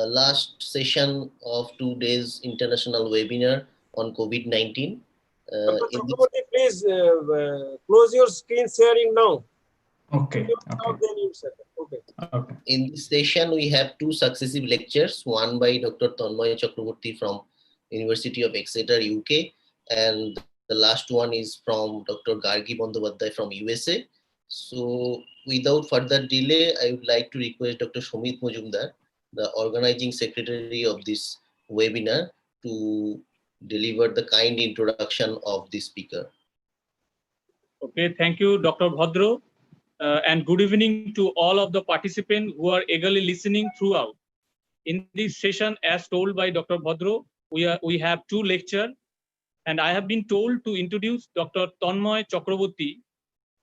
last session of 2 days international webinar on COVID-19. Dr. Chakraborty, please close your screen sharing now. Okay. Okay. In this session, we have 2 successive lectures, one by Dr. Tanmay Chakraborty from University of Exeter, UK, and the last one is from Dr. Gargi Bandyopadhyay from USA. So without further delay, I would like to request Dr. Sumit Majumdar, the organizing secretary of this webinar, to deliver the kind introduction of the speaker. Okay, thank you, Dr. Bhadro, and good evening to all of the participants who are eagerly listening throughout. In this session, as told by Dr. Bhadro, we have 2 lectures, and I have been told to introduce Dr. Tanmay Chakraborty.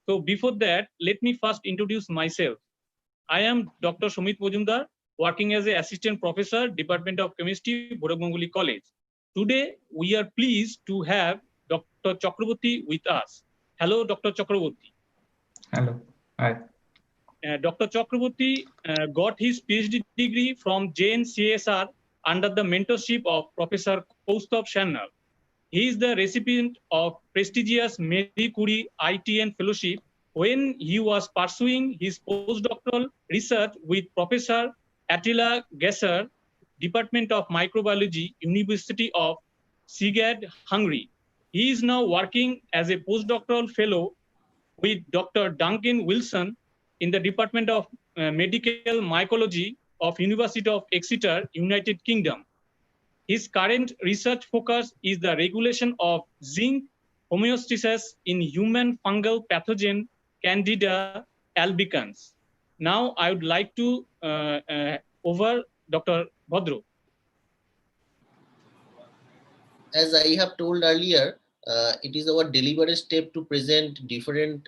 So before that, let me first introduce myself. I am Dr. Sumit Majumdar, working as an assistant professor, Department of Chemistry, Bhorak College. Today, we are pleased to have Dr. Chakraborty with us. Hello, Dr. Chakraborty. Hello. Hi. Dr. Chakraborty got his PhD degree from JNCSR under the mentorship of Professor Kaustubh Sharma. He is the recipient of prestigious Marie Curie ITN Fellowship when he was pursuing his postdoctoral research with Professor Attila Gesser, Department of Microbiology, University of Szeged, Hungary. He is now working as a postdoctoral fellow with Dr. Duncan Wilson in the Department of Medical Mycology of University of Exeter, United Kingdom. His current research focus is the regulation of zinc homeostasis in human fungal pathogen Candida albicans. Now I would like to over Dr. Bhadro. As I have told earlier, it is our deliberate step to present different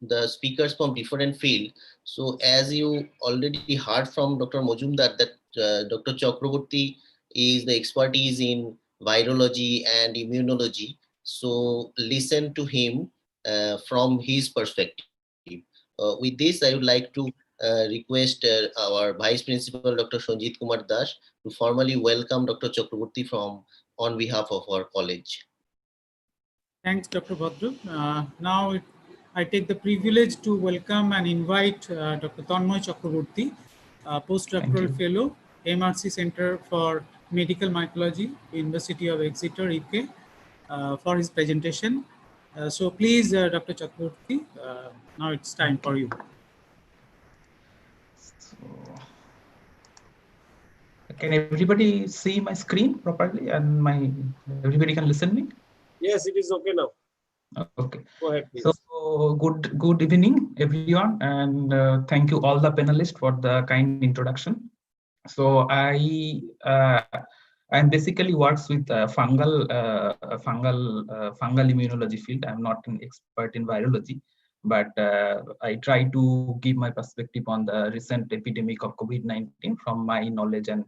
the speakers from different field. So as you already heard from Dr. Majumdar that Dr. Chakraborty is the expertise in virology and immunology. So listen to him from his perspective. With this, I would like to request our Vice Principal, Dr. Sanjit Kumar Das, to formally welcome Dr. Chakraborty on behalf of our college. Thanks, Dr. Bhadro. Now I take the privilege to welcome and invite Dr. Tanmay Chakraborty, postdoctoral fellow, MRC Center for Medical Mycology, University of Exeter, UK, for his presentation. So please, Dr. Chakraborty, now it's time for you. So, can everybody see my screen properly and everybody can listen me? Yes, it is okay now. Okay. Go ahead, please. So good evening, everyone, and thank you all the panelists for the kind introduction. So I basically works with fungal immunology field. I'm not an expert in virology, but I try to give my perspective on the recent epidemic of COVID-19 from my knowledge and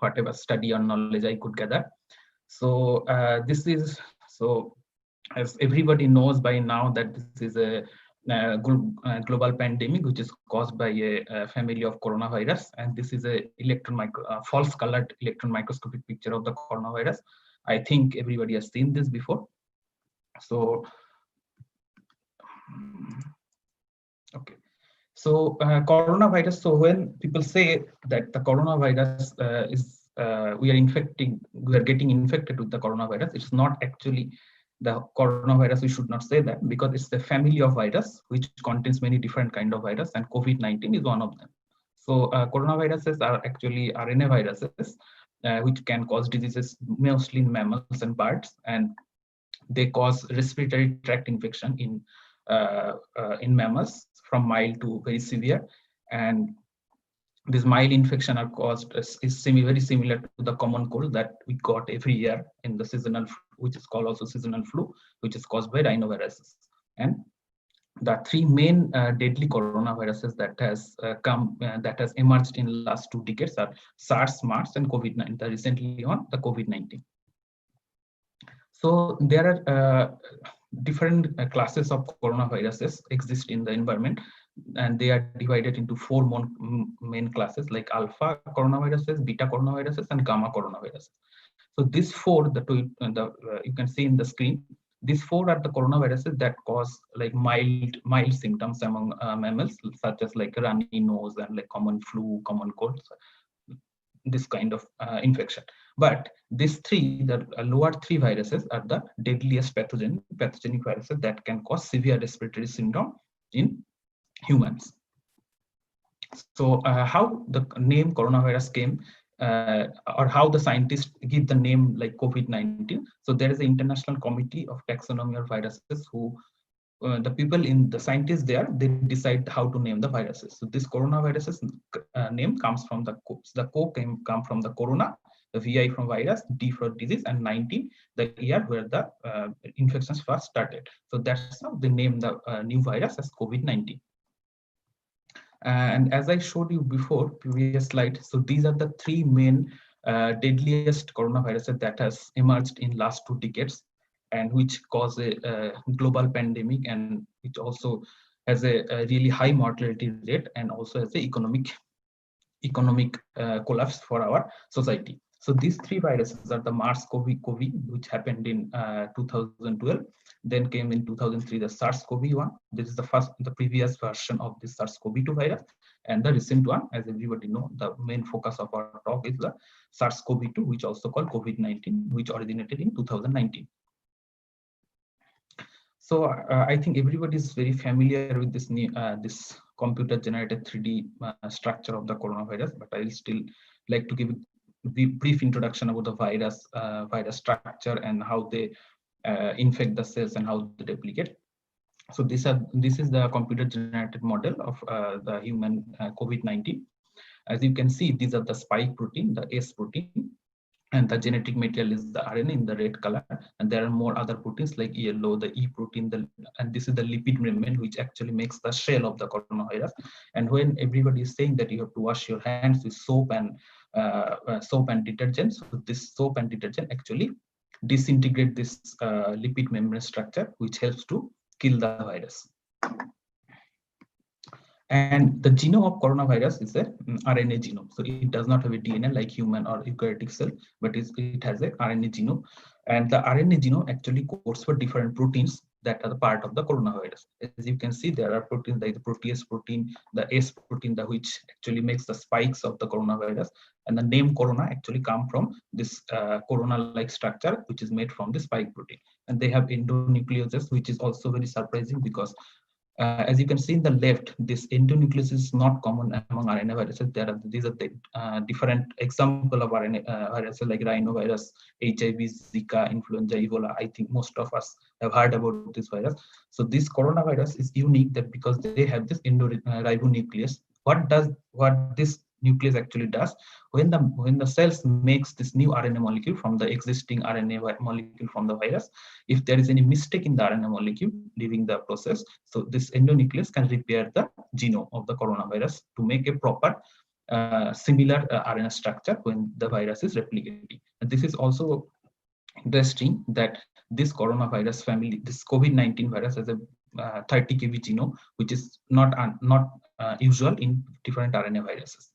whatever study or knowledge I could gather. So as everybody knows by now that this is a global pandemic which is caused by a family of coronavirus, and this is a false colored electron microscopic picture of the coronavirus. I think everybody has seen this before. So okay. So coronavirus. So when people say that the coronavirus we are getting infected with the coronavirus, it's not actually the coronavirus. We should not say that, because it's a family of virus which contains many different kind of virus, and COVID-19 is one of them. So coronaviruses are actually RNA viruses which can cause diseases mostly in mammals and birds, and they cause respiratory tract infection in mammals from mild to very severe. And this mild infection are caused is very similar to the common cold that we got every year in the seasonal, which is called also seasonal flu, which is caused by rhinoviruses. And the 3 main deadly coronaviruses that has emerged in the last 2 decades are SARS, MERS, and COVID-19. The recently on the COVID-19. So there are different classes of coronaviruses exist in the environment. and they are divided into four main classes like alpha coronaviruses, beta coronaviruses, and gamma coronaviruses. So these four, you can see in the screen, these four are the coronaviruses that cause like mild symptoms among mammals, such as like runny nose and like common flu, common colds, this kind of infection. But these three, the lower three viruses, are the deadliest pathogenic viruses that can cause severe respiratory syndrome in humans. So how the name coronavirus came, or how the scientists give the name like COVID-19. So there is an international committee of taxonomy of viruses who the people in the scientists there, they decide how to name the viruses. So this coronavirus name comes from the co come from the corona, the VI from virus, D for disease, and 19 the year where the infections first started. So that's how they name the new virus as COVID-19. And as I showed you before, previous slide, so these are the three main deadliest coronaviruses that has emerged in last 2 decades, and which cause a global pandemic, and which also has a really high mortality rate, and also has a economic collapse for our society. So these three viruses are the SARS-CoV, which happened in 2012. Then came in 2003 the SARS-CoV-1. This is the previous version of the SARS-CoV-2 virus, and the recent one, as everybody know, the main focus of our talk is the SARS-CoV-2, which also called COVID-19, which originated in 2019. So I think everybody is very familiar with this new, this computer-generated 3D structure of the coronavirus, but I'll still like to give a brief introduction about the virus structure and how they infect the cells and how they replicate. So this is the computer-generated model of the human COVID-19. As you can see, these are the spike protein, the S protein, and the genetic material is the RNA in the red color, and there are more other proteins like yellow, the E protein, and this is the lipid membrane, which actually makes the shell of the coronavirus. And when everybody is saying that you have to wash your hands with soap and detergent, so this soap and detergent actually disintegrate this lipid membrane structure, which helps to kill the virus. And the genome of coronavirus is a RNA genome. So it does not have a DNA like human or eukaryotic cell, but it has a RNA genome. And the RNA genome actually codes for different proteins that are the part of the coronavirus. As you can see, there are proteins like the protease protein, the S protein, which actually makes the spikes of the coronavirus. And the name corona actually come from this corona-like structure, which is made from the spike protein. And they have endonucleases, which is also very surprising because as you can see in the left, this endonuclease is not common among RNA viruses. These are the different example of RNA viruses like rhinovirus, HIV, Zika, influenza, Ebola. I think most of us have heard about this virus. So this coronavirus is unique that because they have this endonuclease. What this nucleus actually does, when the cells makes this new RNA molecule from the existing RNA molecule from the virus, if there is any mistake in the RNA molecule during the process, so this endonuclease can repair the genome of the coronavirus to make a proper similar RNA structure when the virus is replicating. And this is also interesting that this coronavirus family, this COVID-19 virus, has a 30 kb genome, which is not usual in different RNA viruses.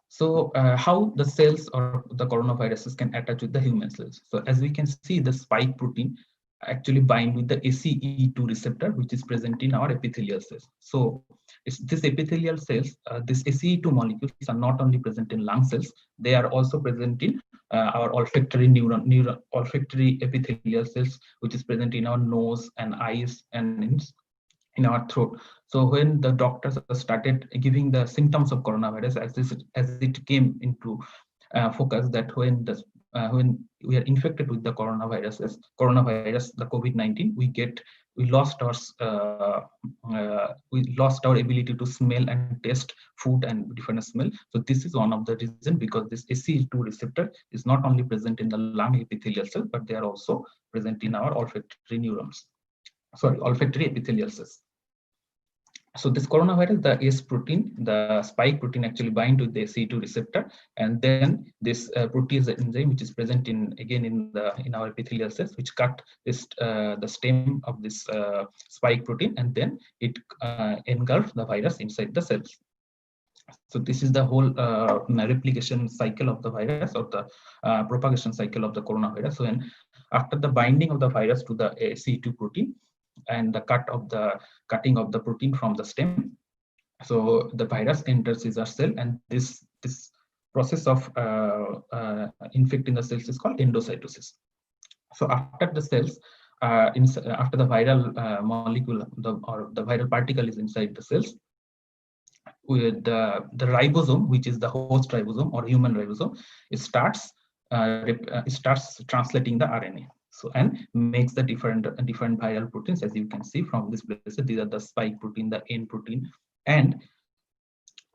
So how the cells or the coronaviruses can attach with the human cells. So as we can see, the spike protein actually bind with the ACE2 receptor, which is present in our epithelial cells. So this epithelial cells, this ACE2 molecules are not only present in lung cells, they are also present in our olfactory olfactory epithelial cells, which is present in our nose and eyes and in our throat. So when the doctors started giving the symptoms of coronavirus, as it came into focus, that when we are infected with the coronavirus, the COVID-19, we lost our ability to smell and taste food and different smell. So this is one of the reasons, because this ACE2 receptor is not only present in the lung epithelial cells, but they are also present in our olfactory epithelial cells. So this coronavirus, the S protein, the spike protein actually bind to the C2 receptor, and then this protease enzyme, which is present in again in our epithelial cells, which cut this the stem of this spike protein, and then it engulfs the virus inside the cells. So this is the whole replication cycle of the virus, or the propagation cycle of the coronavirus. So after the binding of the virus to the C2 protein and the cutting of the protein from the stem, so the virus enters our cell, and this process of infecting the cells is called endocytosis. So after the cells, after the viral molecule or the viral particle is inside the cells, with the ribosome, which is the host ribosome or human ribosome, it starts translating the RNA. So and makes the different viral proteins, as you can see from this place. These are the spike protein, the N protein, and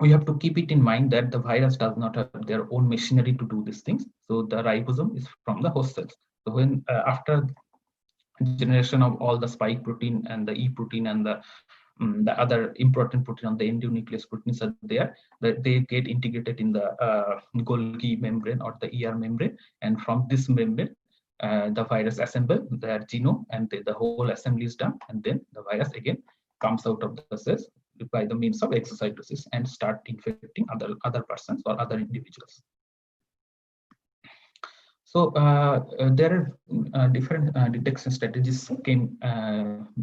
we have to keep it in mind that the virus does not have their own machinery to do these things. So the ribosome is from the host cells. So when after generation of all the spike protein and the E protein and the other important protein on the endonuclease proteins are there, that they get integrated in the Golgi membrane or the ER membrane, and from this membrane the virus assemble their genome, and the whole assembly is done, and then the virus again comes out of the cells by the means of exocytosis and start infecting other persons or other individuals. So there are different detection strategies came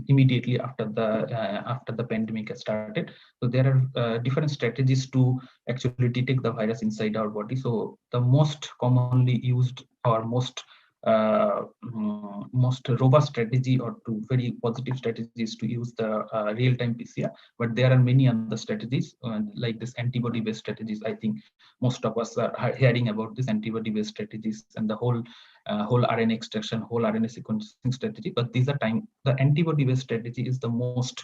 immediately after the pandemic has started. So there are different strategies to actually detect the virus inside our body. So the most commonly used or most robust strategy, or to very positive strategies, to use the real-time PCR. But there are many other strategies like this antibody-based strategies. I think most of us are hearing about this antibody-based strategies and the whole RNA extraction, whole RNA sequencing strategy. But these are the antibody-based strategy is the most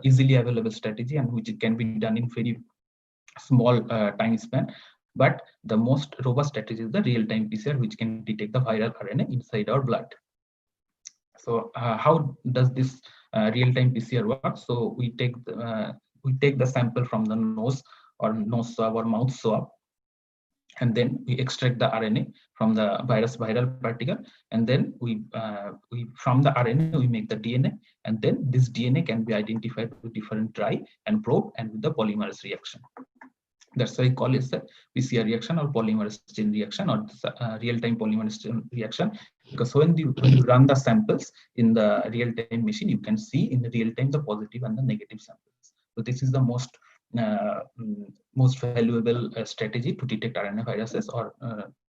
easily available strategy, and which it can be done in very small time span. But the most robust strategy is the real-time PCR, which can detect the viral RNA inside our blood. So how does this real-time PCR work? So we take the sample from the nose or nose swab or mouth swab, and then we extract the RNA from the viral particle, and then we from the RNA we make the DNA, and then this DNA can be identified with different dry and probe and with the polymerase reaction. That's why we call it the PCR reaction or polymerase chain reaction, or real-time polymerase chain reaction, because when you run the samples in the real-time machine, you can see in the real time the positive and the negative samples. So this is the most valuable strategy to detect RNA viruses or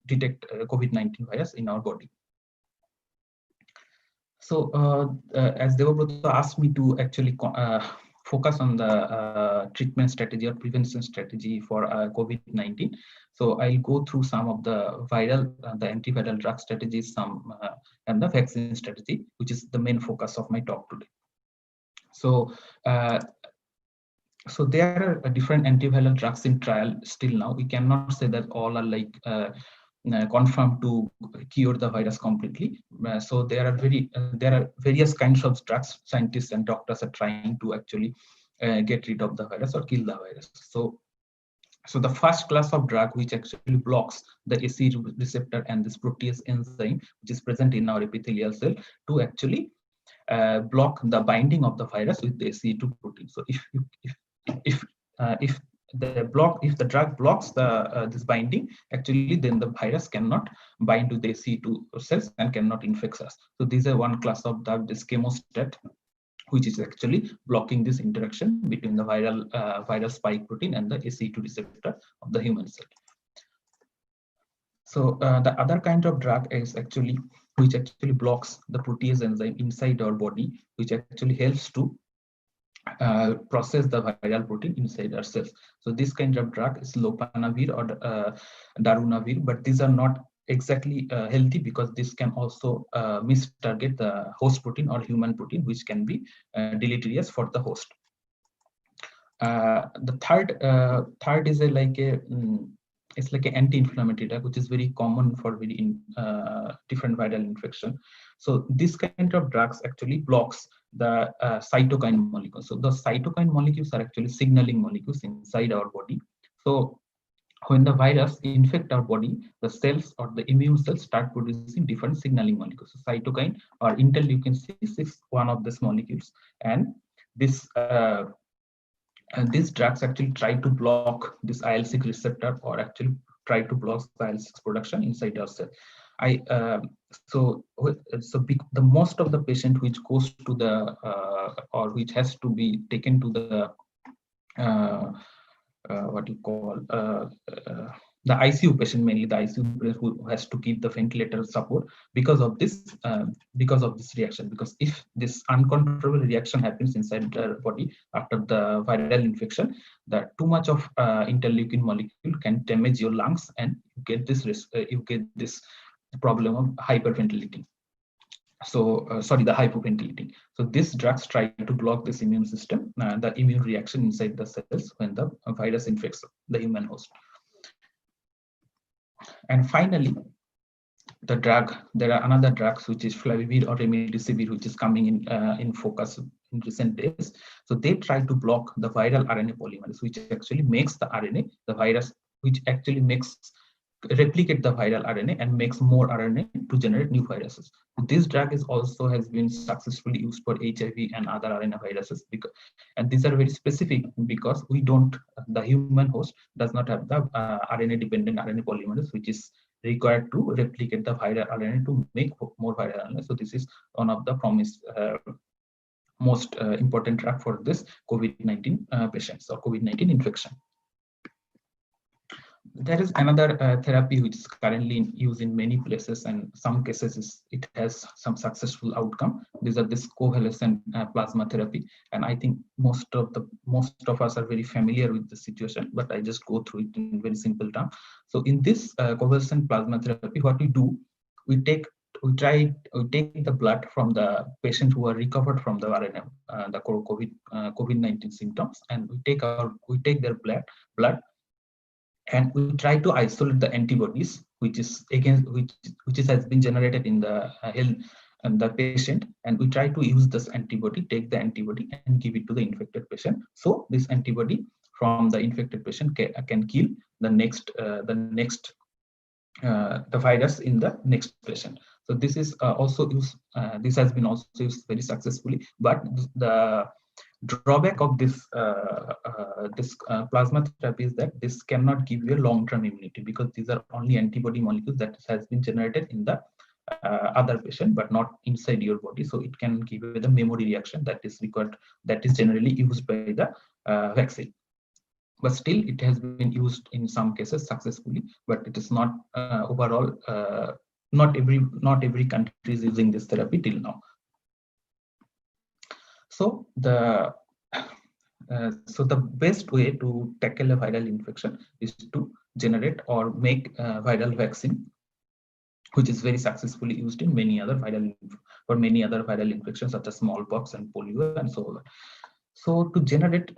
detect COVID-19 virus in our body. So as Devabrata asked me to actually focus on the treatment strategy or prevention strategy for COVID-19. So I'll go through some of the the antiviral drug strategies, and the vaccine strategy, which is the main focus of my talk today. So so there are different antiviral drugs in trial still now. We cannot say that all are like confirmed to cure the virus completely. So there are various kinds of drugs scientists and doctors are trying to actually get rid of the virus or kill the virus. So the first class of drug which actually blocks the AC receptor and this protease enzyme, which is present in our epithelial cell, to actually block the binding of the virus with the AC2 protein. So if the drug blocks this binding, actually then the virus cannot bind to the C2 cells and cannot infect us. So these are one class of drug, this chemostat, which is actually blocking this interaction between the viral spike protein and the AC2 receptor of the human cell. So the other kind of drug is which actually blocks the protease enzyme inside our body, which actually helps to process the viral protein inside our cells. So this kind of drug is lopanavir or darunavir, but these are not exactly healthy, because this can also mistarget the host protein or human protein, which can be deleterious for the host. The third is it's like an anti-inflammatory drug, which is very common for very different viral infection. So this kind of drugs actually blocks the cytokine molecules. So the cytokine molecules are actually signaling molecules inside our body. So when the virus infect our body, the cells or the immune cells start producing different signaling molecules. So cytokine or interleukin-6 is one of these molecules, and these drugs actually try to block this IL-6 receptor, or actually try to block the IL-6 production inside our cell. The most of the patient which goes to the or which has to be taken to the what you call the ICU patient, mainly the ICU patient who has to keep the ventilator support because of this reaction. Because if this uncontrollable reaction happens inside the body after the viral infection, that too much of interleukin molecule can damage your lungs, and you get this problem of hyperventilating. So the hypoventilating. So these drugs try to block this immune system, the immune reaction inside the cells when the virus infects the human host. And finally, the drug, there are another drugs which is flavivir or remdesivir, which is coming in focus in recent days. So they try to block the viral RNA polymerase, which actually makes the RNA, the virus, which actually replicate the viral RNA and makes more RNA to generate new viruses. This drug has been successfully used for HIV and other RNA viruses, and these are very specific because the human host does not have the RNA dependent RNA polymerase, which is required to replicate the viral RNA to make more viral RNA. So this is one of the most important drug for this COVID-19 patients or COVID-19 infection. There is another therapy which is currently in use in many places, and some cases it has some successful outcome. These are this Coalescent plasma therapy, and I think most of us are very familiar with the situation, but I just go through it in very simple terms. So in this Coalescent plasma therapy, what we do, we take the blood from the patient who are recovered from the RNA, the COVID-19 symptoms, and we take their blood, and we try to isolate the antibodies which has been generated in the the patient, and we try to use this antibody, take the antibody and give it to the infected patient. So this antibody from the infected patient can kill the virus in the next patient. So this is also used. This has been also used very successfully, but the drawback of this plasma therapy is that this cannot give you a long-term immunity, because these are only antibody molecules that has been generated in the other patient, but not inside your body. So it can give you the memory reaction that is required, that is generally used by the vaccine. But still, it has been used in some cases successfully, but it is not overall. Not every country is using this therapy till now. So the best way to tackle a viral infection is to generate or make a viral vaccine, which is very successfully used in many other viral infections such as smallpox and polio and so on. So to generate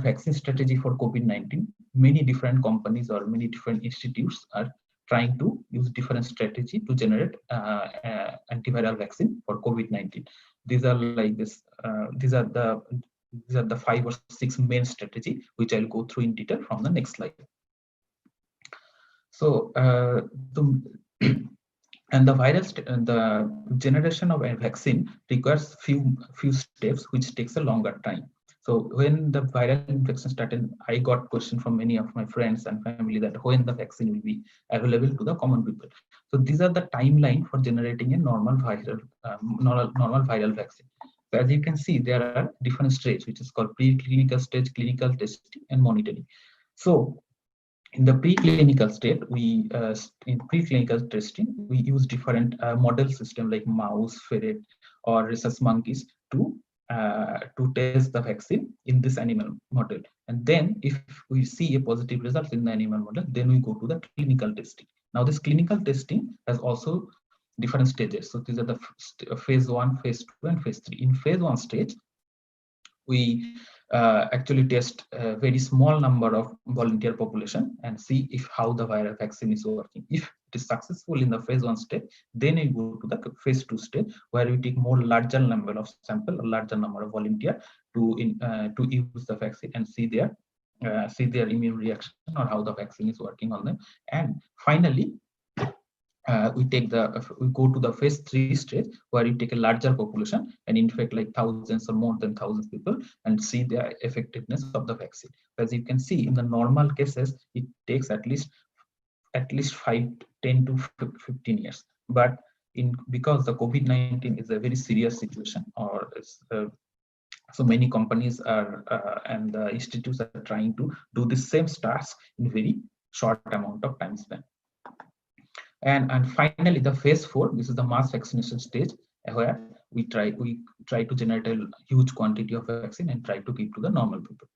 vaccine strategy for COVID-19, many different companies or many different institutes are trying to use different strategy to generate antiviral vaccine for COVID-19. These are like this. These are the 5 or 6 main strategy, which I'll go through in detail from the next slide. So and the generation of a vaccine requires few steps, which takes a longer time. So when the viral infection started, I got question from many of my friends and family that when the vaccine will be available to the common people. So these are the timeline for generating a normal viral vaccine. So as you can see, there are different stages, which is called preclinical stage, clinical testing, and monitoring. So in the preclinical state, in preclinical testing, we use different model system like mouse, ferret, or rhesus monkeys to test the vaccine in this animal model. And then if we see a positive result in the animal model, then we go to the clinical testing. Now this clinical testing has also different stages. So these are the phase 1, phase 2, and phase 3. In phase 1 stage, we actually test a very small number of volunteer population and see how the viral vaccine is working. If it is successful in the phase 1 stage, then we go to the phase 2 stage, where we take more larger number of sample, a larger number of volunteer to use the vaccine and see their immune reaction or how the vaccine is working on them. And finally, we go to the phase 3 stage, where you take a larger population and infect like thousands or more than thousands people and see the effectiveness of the vaccine. As you can see, in the normal cases, it takes at least 10 to 15 years. But because the COVID-19 is a very serious situation, or so many companies are and the institutes are trying to do the same task in very short amount of time span. And finally, the phase 4, this is the mass vaccination stage, where we try to generate a huge quantity of vaccine and try to give to the normal people.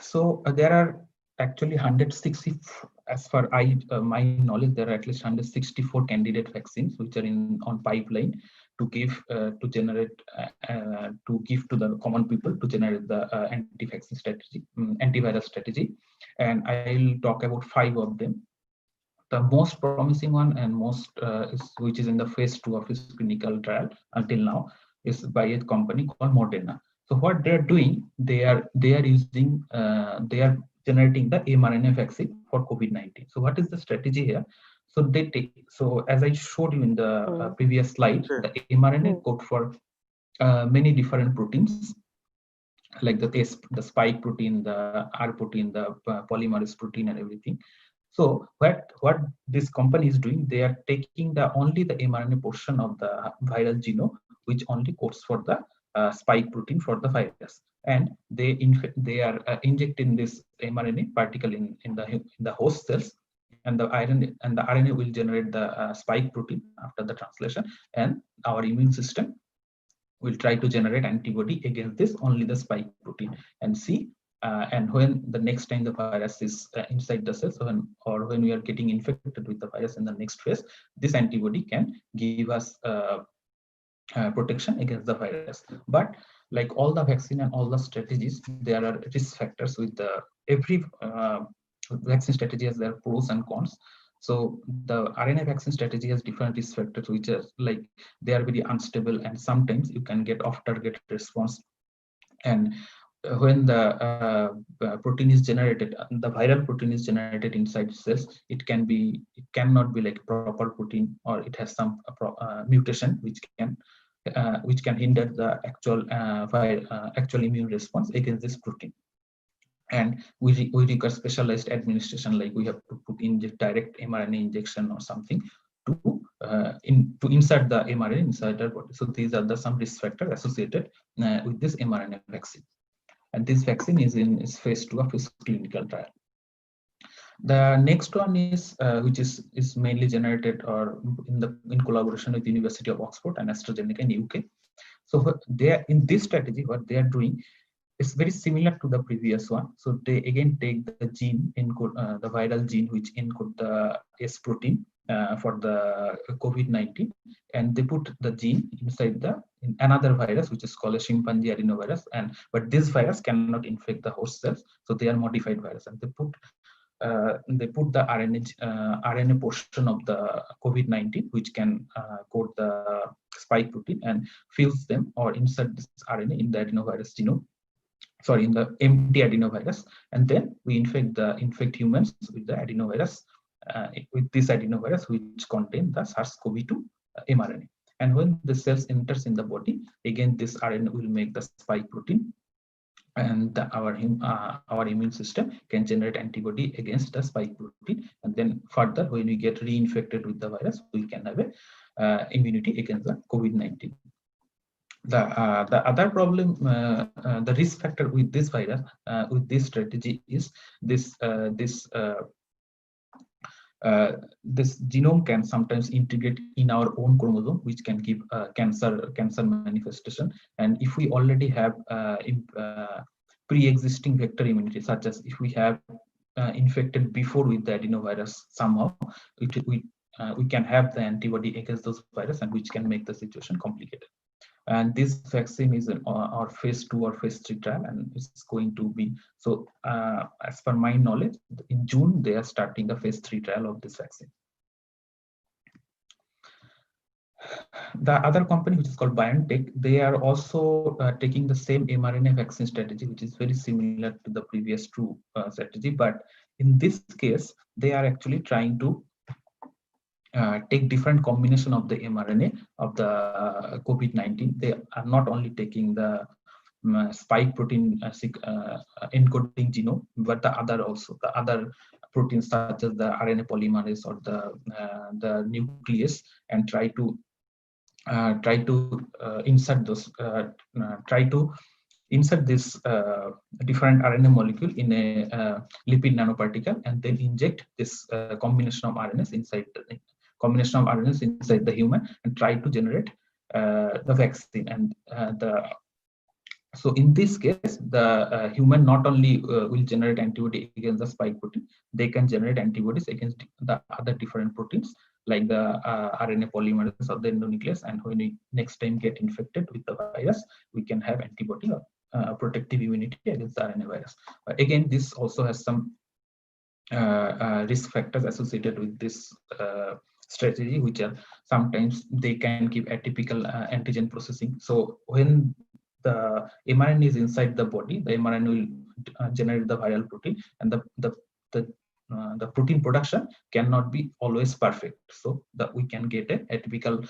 So there are actually 160, as far my knowledge, there are at least 164 candidate vaccines which are on pipeline to give to give to the common people to generate the anti-vaccine strategy, antivirus strategy, and I'll talk about 5 of them. The most promising one and which is in the phase 2 of its clinical trial until now, is by a company called Moderna. So what they are doing, they are generating the mRNA vaccine for COVID-19. So what is the strategy here? So as I showed you in the previous slide, the mRNA code for many different proteins, like the spike protein, the R protein, the polymerase protein, and everything. So what this company is doing, they are taking only the mRNA portion of the viral genome, which only codes for the spike protein for the virus, and they are injecting this mRNA particle in the host cells, and the RNA will generate the spike protein after the translation, and our immune system will try to generate antibody against this only the spike protein and see. And when the next time the virus is inside the cells, or when we are getting infected with the virus in the next phase, this antibody can give us protection against the virus. But like all the vaccine and all the strategies, there are risk factors with every vaccine strategy has their pros and cons. So the RNA vaccine strategy has different risk factors, which are like they are very unstable, and sometimes you can get off-target response. And when the protein is generated, the viral protein is generated inside cells, it cannot be like proper protein, or it has some mutation which can hinder the actual immune response against this protein. And we require specialized administration, like we have to inject direct mRNA injection or something to insert the mRNA inside our body. So these are some risk factors associated with this mRNA vaccine. And this vaccine is in its phase 2 of its clinical trial. The next one is which is mainly generated or in collaboration with the University of Oxford and AstraZeneca in UK. So in this strategy, what they are doing is very similar to the previous one. So they again take the gene encode, the viral gene which encode the S protein for the COVID-19, and they put the gene inside another virus which is called a chimpanzee adenovirus, but this virus cannot infect the host cells, so they are modified virus, and they put the RNA portion of the COVID-19 which can code the spike protein and fuse them or insert this RNA in the adenovirus genome, in the empty adenovirus, and then we infect humans with the adenovirus, with this adenovirus which contain the SARS-CoV-2 mRNA. And when the cells enters in the body, again this RNA will make the spike protein, and our immune system can generate antibody against the spike protein, and then further when we get reinfected with the virus, we can have a immunity against the COVID-19. The other problem, the risk factor with this virus, with this strategy, is this genome can sometimes integrate in our own chromosome, which can give cancer manifestation. And if we already have pre-existing vector immunity, such as if we have infected before with the adenovirus somehow, we can have the antibody against those viruses, and which can make the situation complicated. And this vaccine is our phase 2 or phase 3 trial, and it's going to be, so as per my knowledge, in June they are starting the phase 3 trial of this vaccine. The other company, which is called BioNTech, they are also taking the same mRNA vaccine strategy, which is very similar to the previous two strategy. But in this case, they are actually trying to take different combination of the mRNA of the COVID-19. They are not only taking the spike protein encoding genome, but the other proteins such as the RNA polymerase or the nucleus, and try to insert this different RNA molecule in a lipid nanoparticle, and then inject this combination of RNAs inside the human, and try to generate the vaccine. And so in this case, the human not only will generate antibody against the spike protein, they can generate antibodies against the other different proteins like the RNA polymerase of the endonuclease. And when we next time get infected with the virus, we can have antibody or protective immunity against the RNA virus. But again, this also has some risk factors associated with this strategy, which are sometimes they can give atypical antigen processing. So when the mRNA is inside the body, the mRNA will generate the viral protein, and the protein production cannot be always perfect. So that we can get a atypical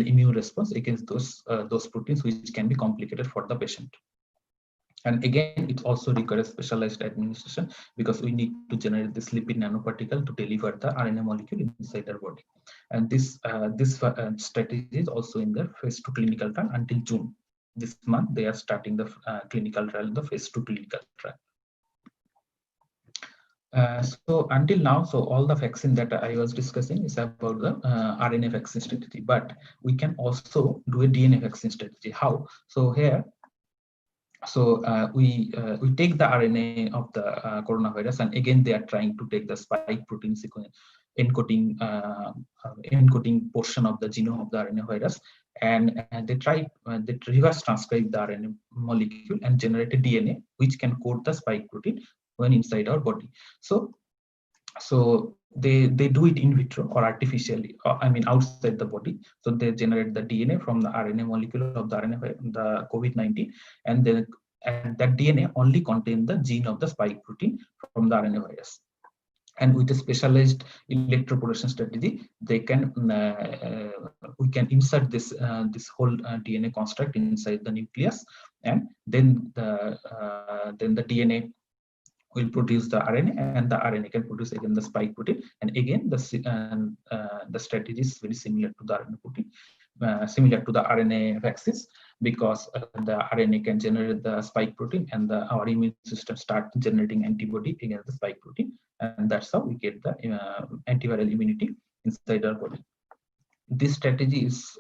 immune response against those proteins, which can be complicated for the patient. And again, it also requires specialized administration, because we need to generate this lipid nanoparticle to deliver the RNA molecule inside our body. And this strategy is also in the phase 2 clinical trial until June. This month, they are starting the clinical trial, the phase 2 clinical trial. So until now, so all the vaccine that I was discussing is about the RNA vaccine strategy, but we can also do a DNA vaccine strategy. How? So here, so we take the RNA of the coronavirus, and again they are trying to take the spike protein sequence encoding portion of the genome of the RNA virus, and they reverse transcribe the RNA molecule and generate a DNA which can code the spike protein when inside our body. So they do it in vitro or artificially, or I mean outside the body. So they generate the DNA from the RNA molecule of the the COVID-19, and that DNA only contains the gene of the spike protein from the RNA virus. And with a specialized electroporation strategy, they can we can insert this whole DNA construct inside the nucleus, and then the DNA will produce the RNA, and the RNA can produce again the spike protein. And again, the strategy is very similar to the RNA protein, similar to the RNA vaccines, because the RNA can generate the spike protein, and our immune system start generating antibody against the spike protein, and that's how we get the antiviral immunity inside our body. This strategy is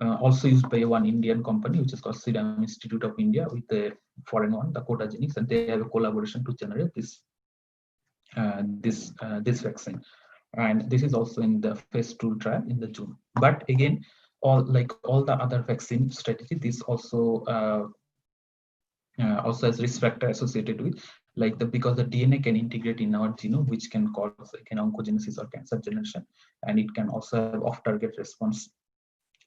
also used by one Indian company, which is called Serum Institute of India, with the foreign one, the Cotagenics, and they have a collaboration to generate this vaccine. And this is also in the phase 2 trial in the June. But again, all the other vaccine strategy, this also has risk factor associated with, because the DNA can integrate in our genome, which can cause oncogenesis or cancer generation, and it can also have off-target response.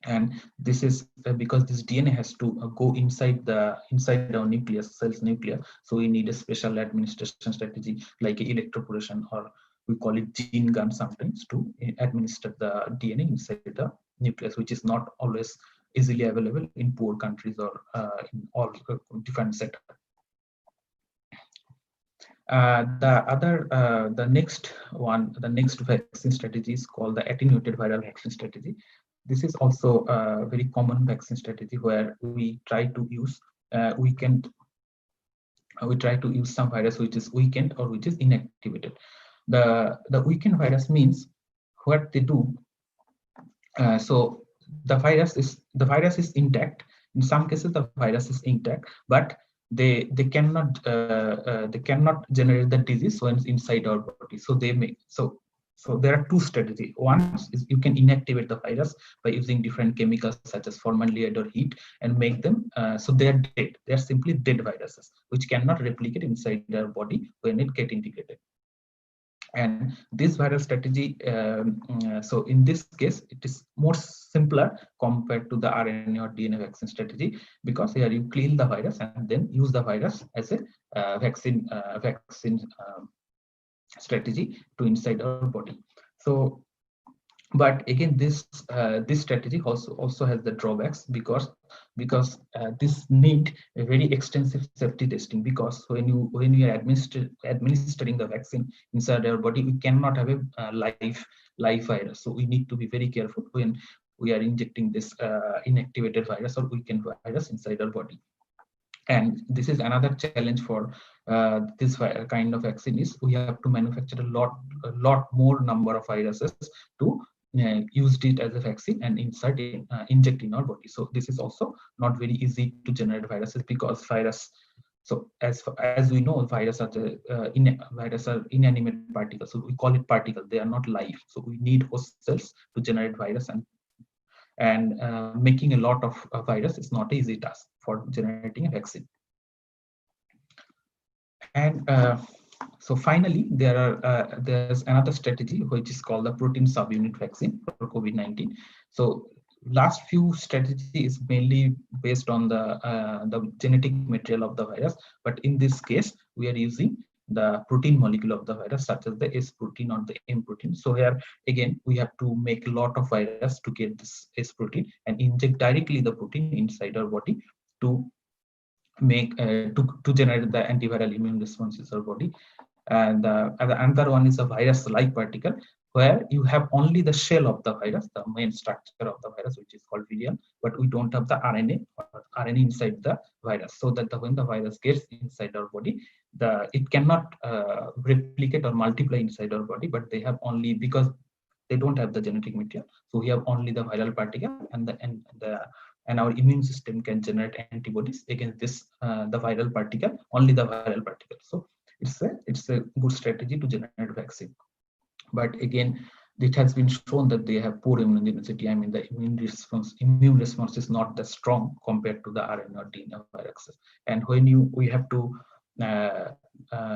And this is because this DNA has to go inside our cell's nucleus. So we need a special administration strategy, like electroporation, or we call it gene gun sometimes, to administer the DNA inside the nucleus, which is not always easily available in poor countries or in all different setups. The next vaccine strategy is called the attenuated viral vaccine strategy. This is also a very common vaccine strategy, where we try to use some virus which is weakened or which is inactivated. The weakened virus means what they do. So the virus is intact. In some cases, the virus is intact, but they cannot generate the disease when it's inside our body. So So there are two strategies. One is you can inactivate the virus by using different chemicals such as formaldehyde or heat and make them so they are dead. They are simply dead viruses which cannot replicate inside our body when it get integrated. And this viral strategy, so in this case, it is more simpler compared to the RNA or DNA vaccine strategy, because here you clean the virus and then use the virus as a vaccine strategy to inside our body. So, but again, this strategy also has the drawbacks, because this need a very extensive safety testing, because when you are administering the vaccine inside our body, we cannot have a live virus. So we need to be very careful when we are injecting this inactivated virus or weakened virus inside our body. And this is another challenge for this kind of vaccine, is we have to manufacture a lot more number of viruses to use it as a vaccine and inject in our body. So this is also not very easy to generate viruses, because so as we know, viruses are inanimate particles. So we call it particle. They are not live. So we need host cells to generate virus, and making a lot of virus is not an easy task for generating a vaccine. And so finally, there's another strategy which is called the protein subunit vaccine for COVID-19. So last few strategy is mainly based on the genetic material of the virus, but in this case we are using the protein molecule of the virus, such as the S protein or the M protein. So here again we have to make a lot of virus to get this S protein and inject directly the protein inside our body to make to generate the antiviral immune responses in our body. And the another one is a virus-like particle, where you have only the shell of the virus, the main structure of the virus, which is called virion, but we don't have the RNA or RNA inside the virus, so that when the virus gets inside our body, it cannot replicate or multiply inside our body, but they have only, because they don't have the genetic material, so we have only the viral particle, and our immune system can generate antibodies against this the viral particle, only the viral particle. So it's a good strategy to generate vaccine. But again, it has been shown that they have poor immunogenicity. I mean, the immune response is not that strong compared to the RNA or DNA viruses. And when we have to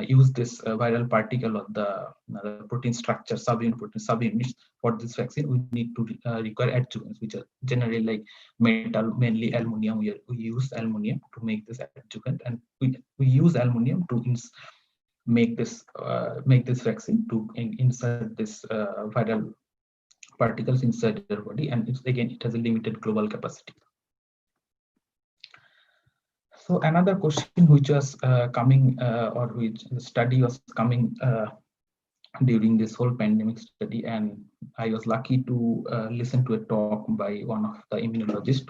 use this viral particle or the protein structure, subunits for this vaccine, we need to require adjuvants, which are generally like metal, mainly aluminum. We use aluminum to make this adjuvant, and we use aluminum to make this vaccine to insert this viral particles inside your body, and it has a limited global capacity. So another question which was coming, or which the study was coming during this whole pandemic study, and I was lucky to listen to a talk by one of the immunologists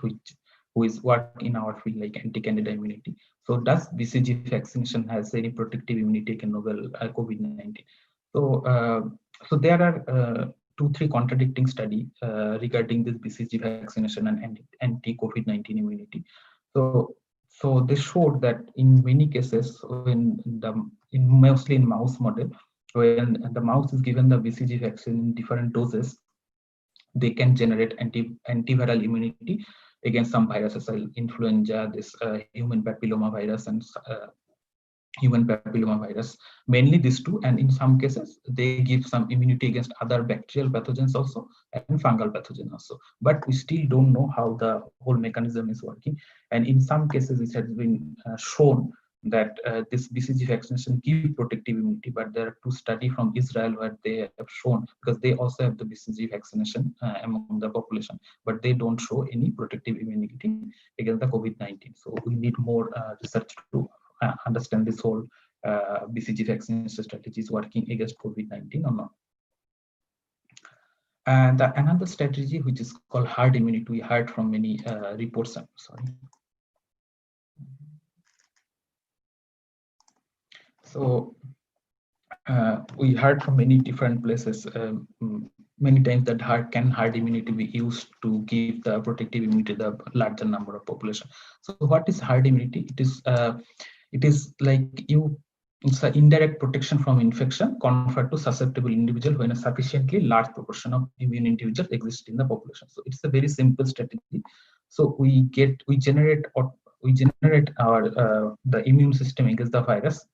who is working in our field, like anti-candida immunity. So does BCG vaccination has any protective immunity against novel COVID-19? So there are 2-3 contradicting studies regarding this BCG vaccination and anti-COVID-19 immunity. So they showed that in many cases, mostly in mouse model, when the mouse is given the BCG vaccine in different doses, they can generate antiviral immunity against some viruses, like influenza, this human papilloma virus, and mainly these two. And in some cases, they give some immunity against other bacterial pathogens also and fungal pathogens also. But we still don't know how the whole mechanism is working. And in some cases, it has been shown that this BCG vaccination gives protective immunity, but there are 2 studies from Israel where they have shown, because they also have the BCG vaccination among the population, but they don't show any protective immunity against the COVID-19. So we need more research to understand this whole BCG vaccination strategy is working against COVID-19 or not. And another strategy, which is called herd immunity, we heard from many reports. So we heard from many different places many times that herd immunity be used to give the protective immunity to the larger number of population. So what is herd immunity? It is like you It's an indirect protection from infection conferred to susceptible individual when a sufficiently large proportion of immune individuals exist in the population. So it's a very simple strategy. So we generate our the immune system against the virus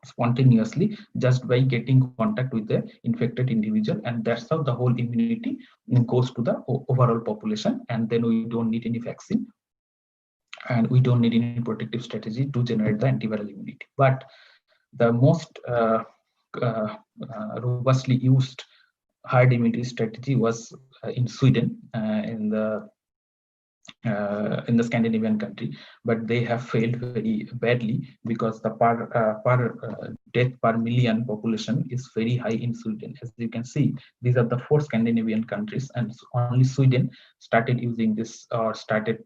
spontaneously just by getting contact with the infected individual, and that's how the whole immunity goes to the overall population, and then we don't need any vaccine and we don't need any protective strategy to generate the antiviral immunity. But the most robustly used herd immunity strategy was in Sweden, in the Scandinavian country, but they have failed very badly because the death per million population is very high in Sweden. As you can see, these are the 4 Scandinavian countries, and only Sweden started using this or started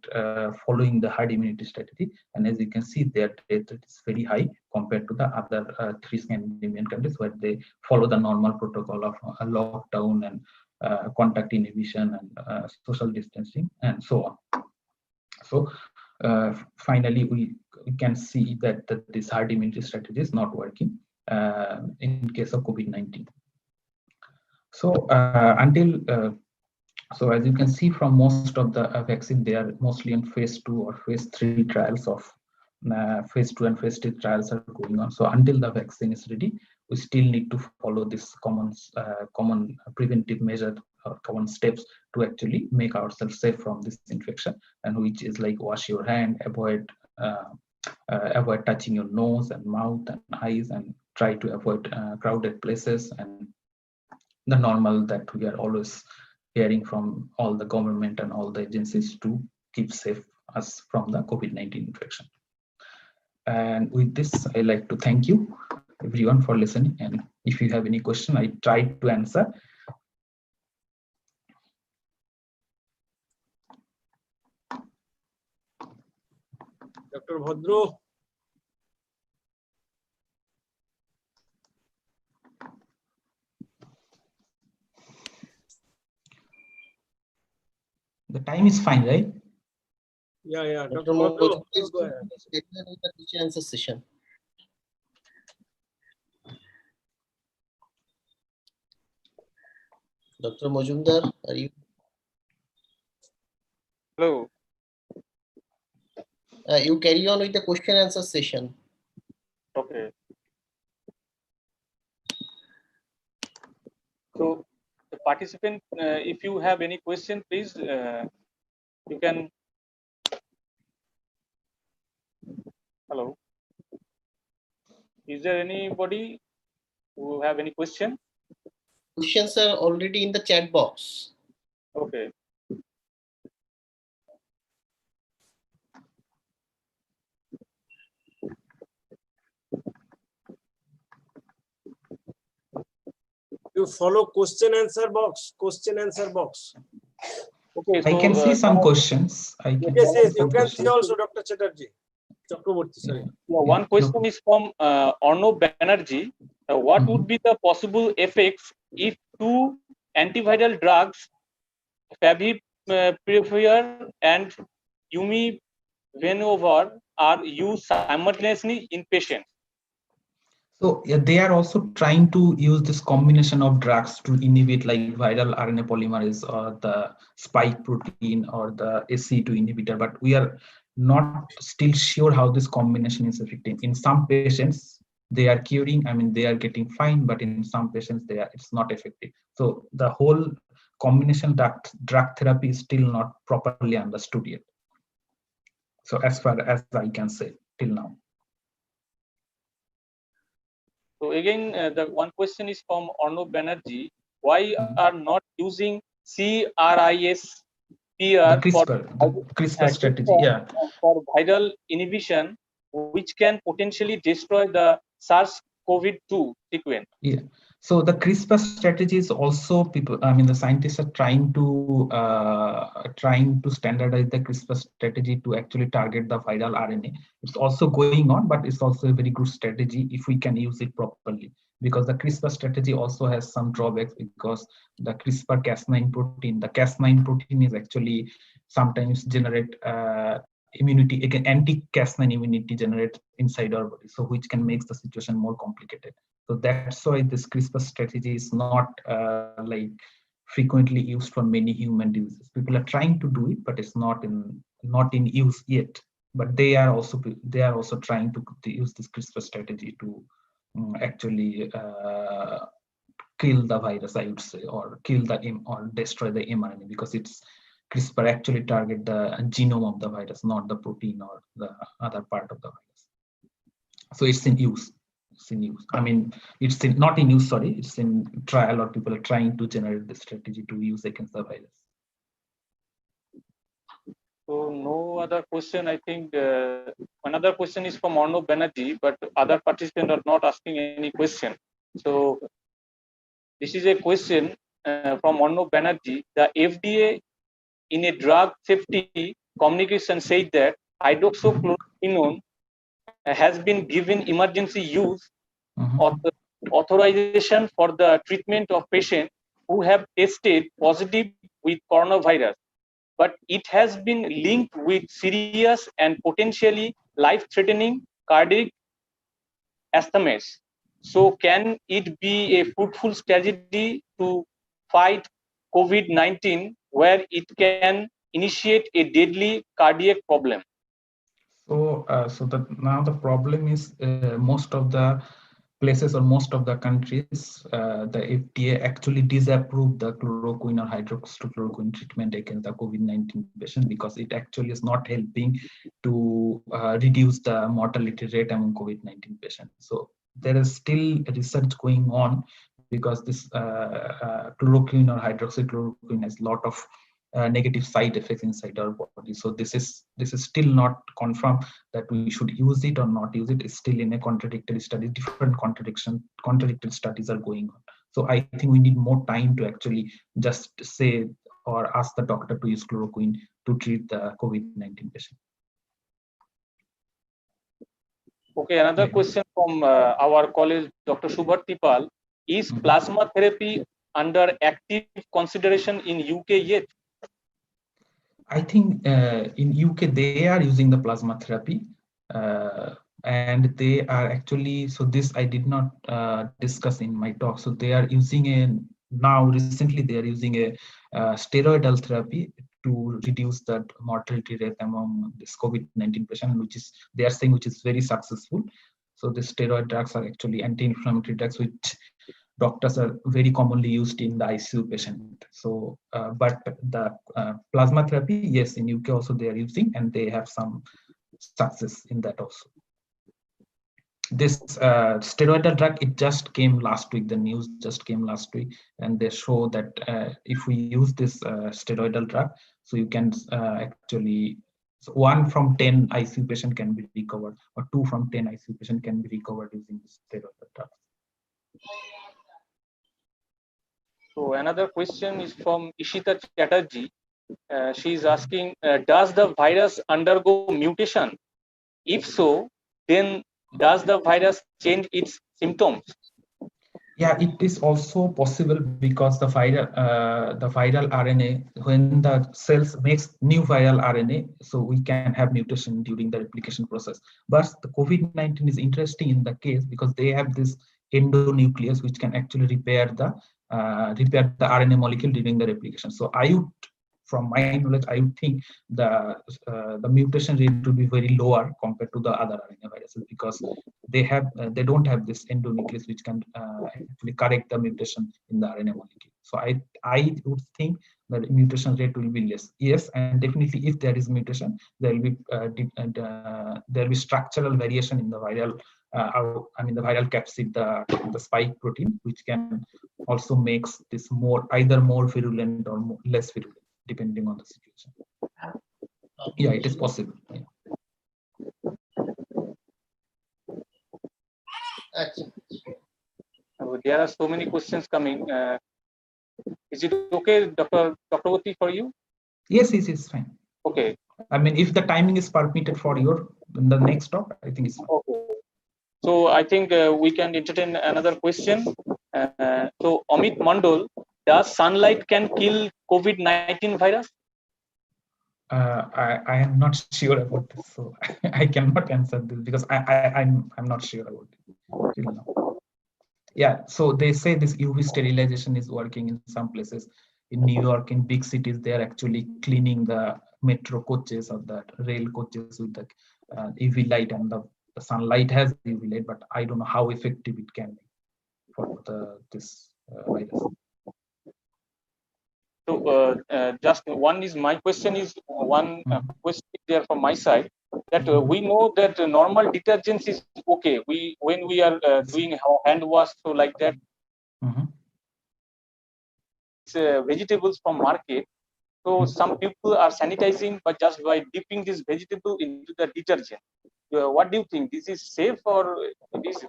following the herd immunity strategy. And as you can see, their death rate is very high compared to the other 3 Scandinavian countries where they follow the normal protocol of lockdown and contact inhibition and social distancing and so on. So finally, we can see that this herd immunity strategy is not working in case of COVID-19. So so as you can see from most of the vaccine, they are mostly in phase 2 or phase 3 trials of phase 2 and phase 3 trials are going on. So until the vaccine is ready, we still need to follow this common preventive measure or common steps to actually make ourselves safe from this infection, and which is like wash your hand, avoid touching your nose and mouth and eyes, and try to avoid crowded places, and the normal that we are always hearing from all the government and all the agencies to keep safe us from the COVID-19 infection. And with this, I like to thank you everyone for listening, and if you have any question, I tried to answer. Dr. Bhadro. The time is fine, right? Yeah. Dr. Bhadro, Please go ahead. with the question answer session. Dr. Majumdar, are you? Hello. You carry on with the question answer session. Okay. So, the participant, if you have any question, please, you can. Hello. Is there anybody who have any question? Questions are already in the chat box. Okay. You follow question answer box. Okay. So, I can see some questions. Yes, you can see also, Dr. Chatterjee. Chakraborty, sorry. Yeah, one question is from Arno Banerjee. What would be the possible effects if 2 antiviral drugs, Favipiravir and Imivenovir, are used simultaneously in patients? So yeah, they are also trying to use this combination of drugs to inhibit like viral RNA polymerase or the spike protein or the SC2 inhibitor, but we are not still sure how this combination is effective. In some patients, they are curing, I mean, they are getting fine, but in some patients, it's not effective. So the whole combination drug therapy is still not properly understood yet. So as far as I can say till now. So again, the one question is from Arno Banerjee. Why are not using Crit-Pcr CRISPR strategy, yeah, for viral inhibition, which can potentially destroy the SARS-CoV-2 sequence? Yeah. So the CRISPR strategy is also the scientists are trying to standardize the CRISPR strategy to actually target the viral RNA. It's also going on, but it's also a very good strategy if we can use it properly. Because the CRISPR strategy also has some drawbacks, because the CRISPR Cas9 protein, the Cas9 protein is actually sometimes generate immunity, again, anti-Cas9 immunity generates inside our body, so which can make the situation more complicated. So that's why this CRISPR strategy is not like frequently used for many human diseases. People are trying to do it, but it's not in use yet. But they are also trying to use this CRISPR strategy to actually kill the virus, I would say, or kill the or destroy the mRNA, because it's CRISPR actually target the genome of the virus, not the protein or the other part of the virus. So it's in use. It's in use. I mean, it's not in use. Sorry, it's in trial, or people are trying to generate the strategy to use against the virus. So no other question. I think another question is from Arnav Banerjee, but other participants are not asking any question. So this is a question from Arnav Banerjee. The FDA in a drug safety communication said that hydroxychloroquine has been given emergency use authorization for the treatment of patients who have tested positive with coronavirus, but it has been linked with serious and potentially life-threatening cardiac asthmas. So can it be a fruitful strategy to fight COVID-19 where it can initiate a deadly cardiac problem? So, now the problem is most of the places or most of the countries, the FDA actually disapproved the chloroquine or hydroxychloroquine treatment against the COVID-19 patient, because it actually is not helping to reduce the mortality rate among COVID-19 patients. So there is still research going on, because this chloroquine or hydroxychloroquine has a lot of negative side effects inside our body. So this is still not confirmed that we should use it or not use it. It's still in a contradictory study. Different contradictory studies are going on. So I think we need more time to actually just say or ask the doctor to use chloroquine to treat the COVID-19 patient. Okay, another question from our colleague, Dr. Subharti Pal. Is plasma therapy under active consideration in UK yet? I think in UK they are using the plasma therapy, and they are actually, so this I did not discuss in my talk. So they are using recently they are using a steroidal therapy to reduce that mortality rate among this COVID-19 patient, which is, they are saying, which is very successful. So the steroid drugs are actually anti-inflammatory drugs, which doctors are very commonly used in the ICU patient. So, but the plasma therapy, yes, in UK also they are using, and they have some success in that also. This steroidal drug, it just came last week. The news just came last week, and they show that if we use this steroidal drug, so you can actually, so 1 from 10 ICU patient can be recovered, or 2 from 10 ICU patient can be recovered using this steroidal drug. So another question is from Ishita Chatterjee. She is asking, does the virus undergo mutation? If so, then does the virus change its symptoms? Yeah, it is also possible, because the viral RNA, when the cells makes new viral RNA, so we can have mutation during the replication process. But the COVID-19 is interesting in the case because they have this endonuclease which can actually repair the RNA molecule during the replication. So from my knowledge, I would think the mutation rate would be very lower compared to the other RNA viruses, because they don't have this endonuclease which can actually correct the mutation in the RNA molecule. So I would think that the mutation rate will be less. Yes, and definitely if there is mutation, there will be structural variation in the viral. The viral capsid, the spike protein, which can also makes this either more virulent or less virulent, depending on the situation. Yeah, it is possible. Yeah. There are so many questions coming. Is it okay, Dr. Chakraborty, for you? Yes, it's fine. Okay. I mean, if the timing is permitted for the next talk, I think it's fine. Okay. So I think we can entertain another question. So Amit Mandol, does sunlight can kill COVID-19 virus? I am not sure about this, so I cannot answer this because I'm not sure about it till now. Yeah, so they say this UV sterilization is working in some places. In New York, in big cities, they are actually cleaning the metro coaches or the rail coaches with the UV light, and the sunlight has UV light, but I don't know how effective it can be for this virus. So just one is my question is one question there from my side, that we know that normal detergents is okay. When we are doing hand wash, so like that, vegetables from market. So some people are sanitizing, but just by dipping this vegetable into the detergent. What do you think? This is safe, or it is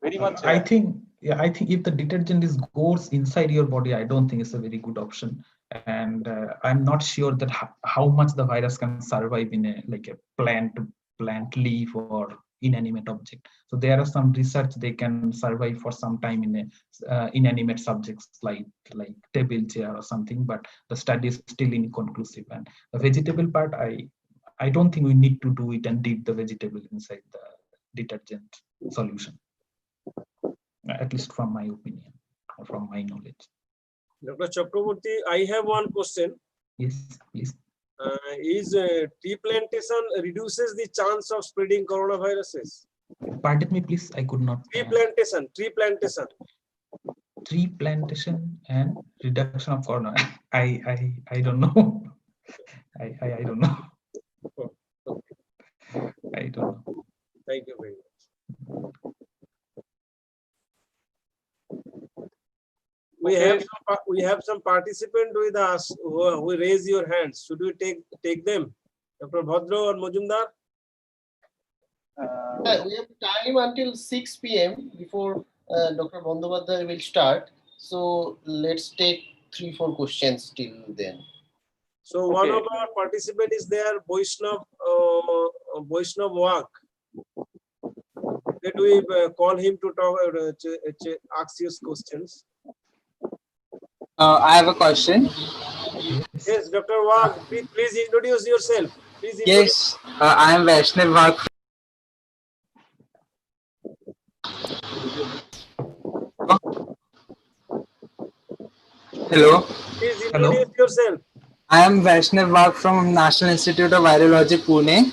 very much? I think if the detergent goes inside your body, I don't think it's a very good option. And I'm not sure that how much the virus can survive in a plant leaf or inanimate object. So there are some research they can survive for some time in a inanimate subjects like table chair or something, but the study is still inconclusive. And the vegetable part, I don't think we need to do it and dip the vegetable inside the detergent solution, at least from my opinion or from my knowledge. Dr. Chakraborty, I have one question. Yes, please. Is tree plantation reduces the chance of spreading coronaviruses? Pardon me, please. I could not. Tree plantation. Tree plantation and reduction of corona. I don't know. I don't know. I don't know. Thank you very much. We have some participant with us who raise your hands. Should we take them? Dr. Bhadra or Majumdar? We have time until 6 p.m. before Dr. Bandyopadhyay will start. So let's take 3-4 questions till then. So one of our participants is there, Vaishnav Wag. Let we call him to talk, ask you questions. I have a question. Yes, Dr. Wag, please introduce yourself. Yes, I am Vaishnav Wag. Hello. Please introduce yourself. I am Vaishnav Wag from National Institute of Virology, Pune.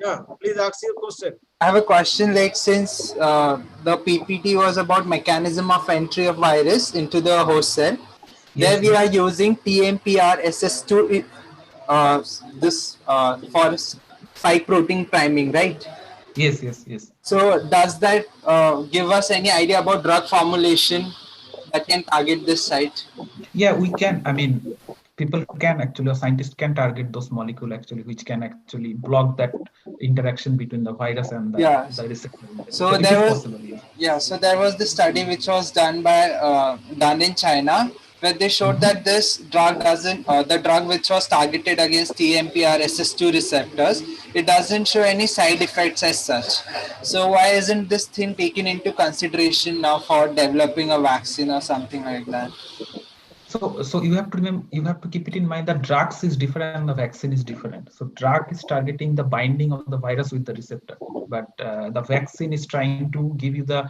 Yeah, please ask your question. I have a question, like since the PPT was about mechanism of entry of virus into the host cell, there we are using TMPR SS2 for spike protein priming, right? Yes. So does that give us any idea about drug formulation that can target this site? Yeah, we can. I mean, people can actually, a scientist can target those molecules actually, which can actually block that interaction between the virus and the receptor. So there was so there was the study which was done by done in China, where they showed that this drug doesn't, the drug which was targeted against TMPR SS2 receptors, it doesn't show any side effects as such. So why isn't this thing taken into consideration now for developing a vaccine or something like that? So you have to remember, you have to keep it in mind that drugs is different and the vaccine is different. So drug is targeting the binding of the virus with the receptor, but the vaccine is trying to give you the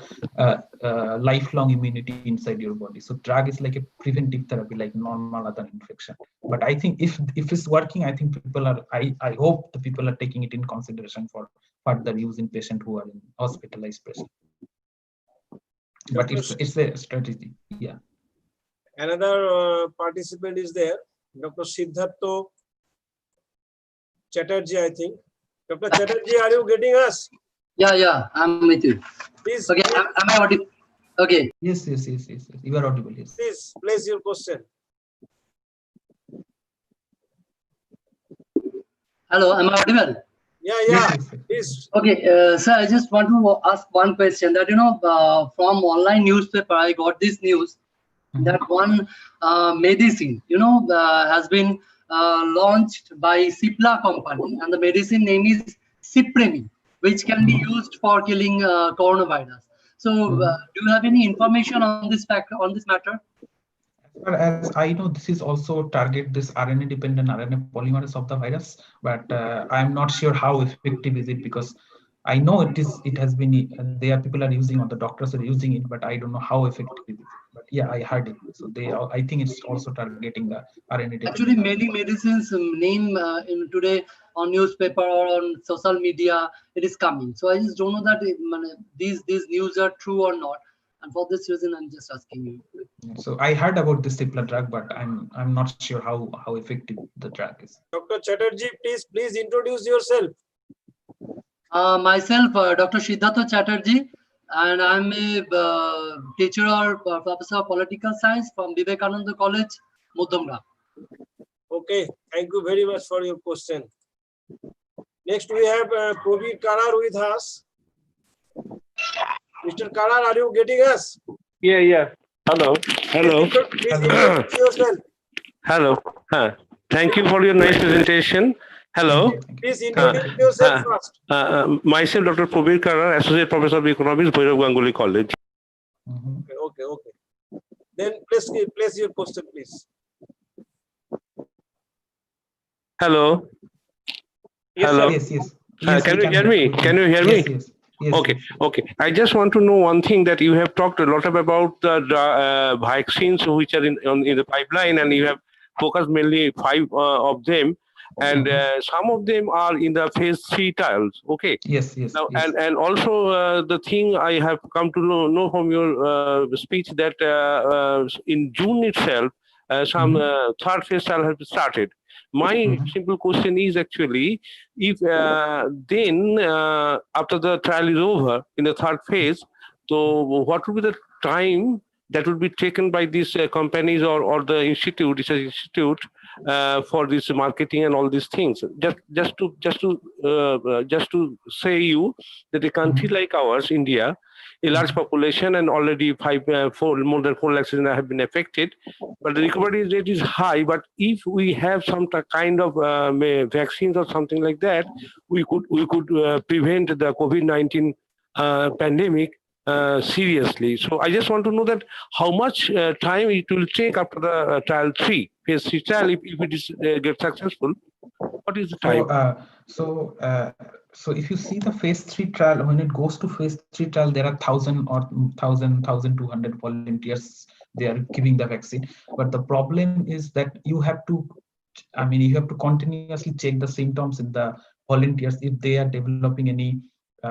lifelong immunity inside your body. So drug is like a preventive therapy, like normal other infection. But I think if it's working, I think people are, I hope the people are taking it in consideration for further use in patients who are in hospitalized patients. But it's a strategy, yeah. Another participant is there, Dr. Siddhartha Chatterjee, I think. Dr. Chatterjee, are you getting us? Yeah, I'm with you. Please. Okay, am I audible? Okay. Yes. You are audible, yes. Please place your question. Hello, am I audible? Yeah. Yes. Okay, sir, I just want to ask one question that, from online newspaper, I got this news that one medicine, has been launched by Cipla company, and the medicine name is Cipremi, which can be used for killing coronavirus. So, do you have any information on this matter? But as I know, this is also target this RNA-dependent RNA polymerase of the virus, but I'm not sure how effective is it, because I know it has been there are people are using, or the doctors are using it, but I don't know how effective it is. But yeah, I heard it. So I think it's also targeting the Actually, RNA-dependent. many medicines name in today on newspaper or on social media, it is coming. So I just don't know that these news are true or not. And for this reason, I'm just asking you. So I heard about this particular drug, but I'm not sure how effective the drug is. Dr. Chatterjee, please introduce yourself. Myself, Dr. Siddhartha Chatterjee, and I'm a teacher or professor of political science from Vivekananda College, Mudamra. Okay, thank you very much for your question. Next, we have Prabir Karar with us. Mr. Karar, are you getting us? Yeah. Hello. Please introduce yourself. Hello. Thank you for your nice presentation. Hello. Please introduce yourself first. Myself, Dr. Prabir Karar, Associate Professor of Economics, Bhairav Ganguly College. Okay. Then place your question, please. Hello. Yes, Hello. Yes. Can you hear me? Can you hear me? Yes. Okay. I just want to know one thing, that you have talked a lot about the vaccines which are in the pipeline, and you have focused mainly 5 of them, and some of them are in the phase 3 trials. Okay. Yes. Now, and also the thing I have come to know from your speech, that in June itself, some third phase trial has started. My simple question is actually, if then after the trial is over in the third phase, so what would be the time that would be taken by these companies or the research institute for this marketing and all these things? Just to say you that a country like ours, India, a large population, and already more than 4 lakhs have been affected, but the recovery rate is high. But if we have some kind of vaccines or something like that, we could prevent the COVID-19 pandemic seriously. So I just want to know that how much time it will take after the trial 3, phase 3 trial, if it is get successful. What is the time? So if you see the phase 3 trial, when it goes to phase 3 trial, there are 1,200 volunteers. They are giving the vaccine, but the problem is that you have to continuously check the symptoms in the volunteers, if they are developing any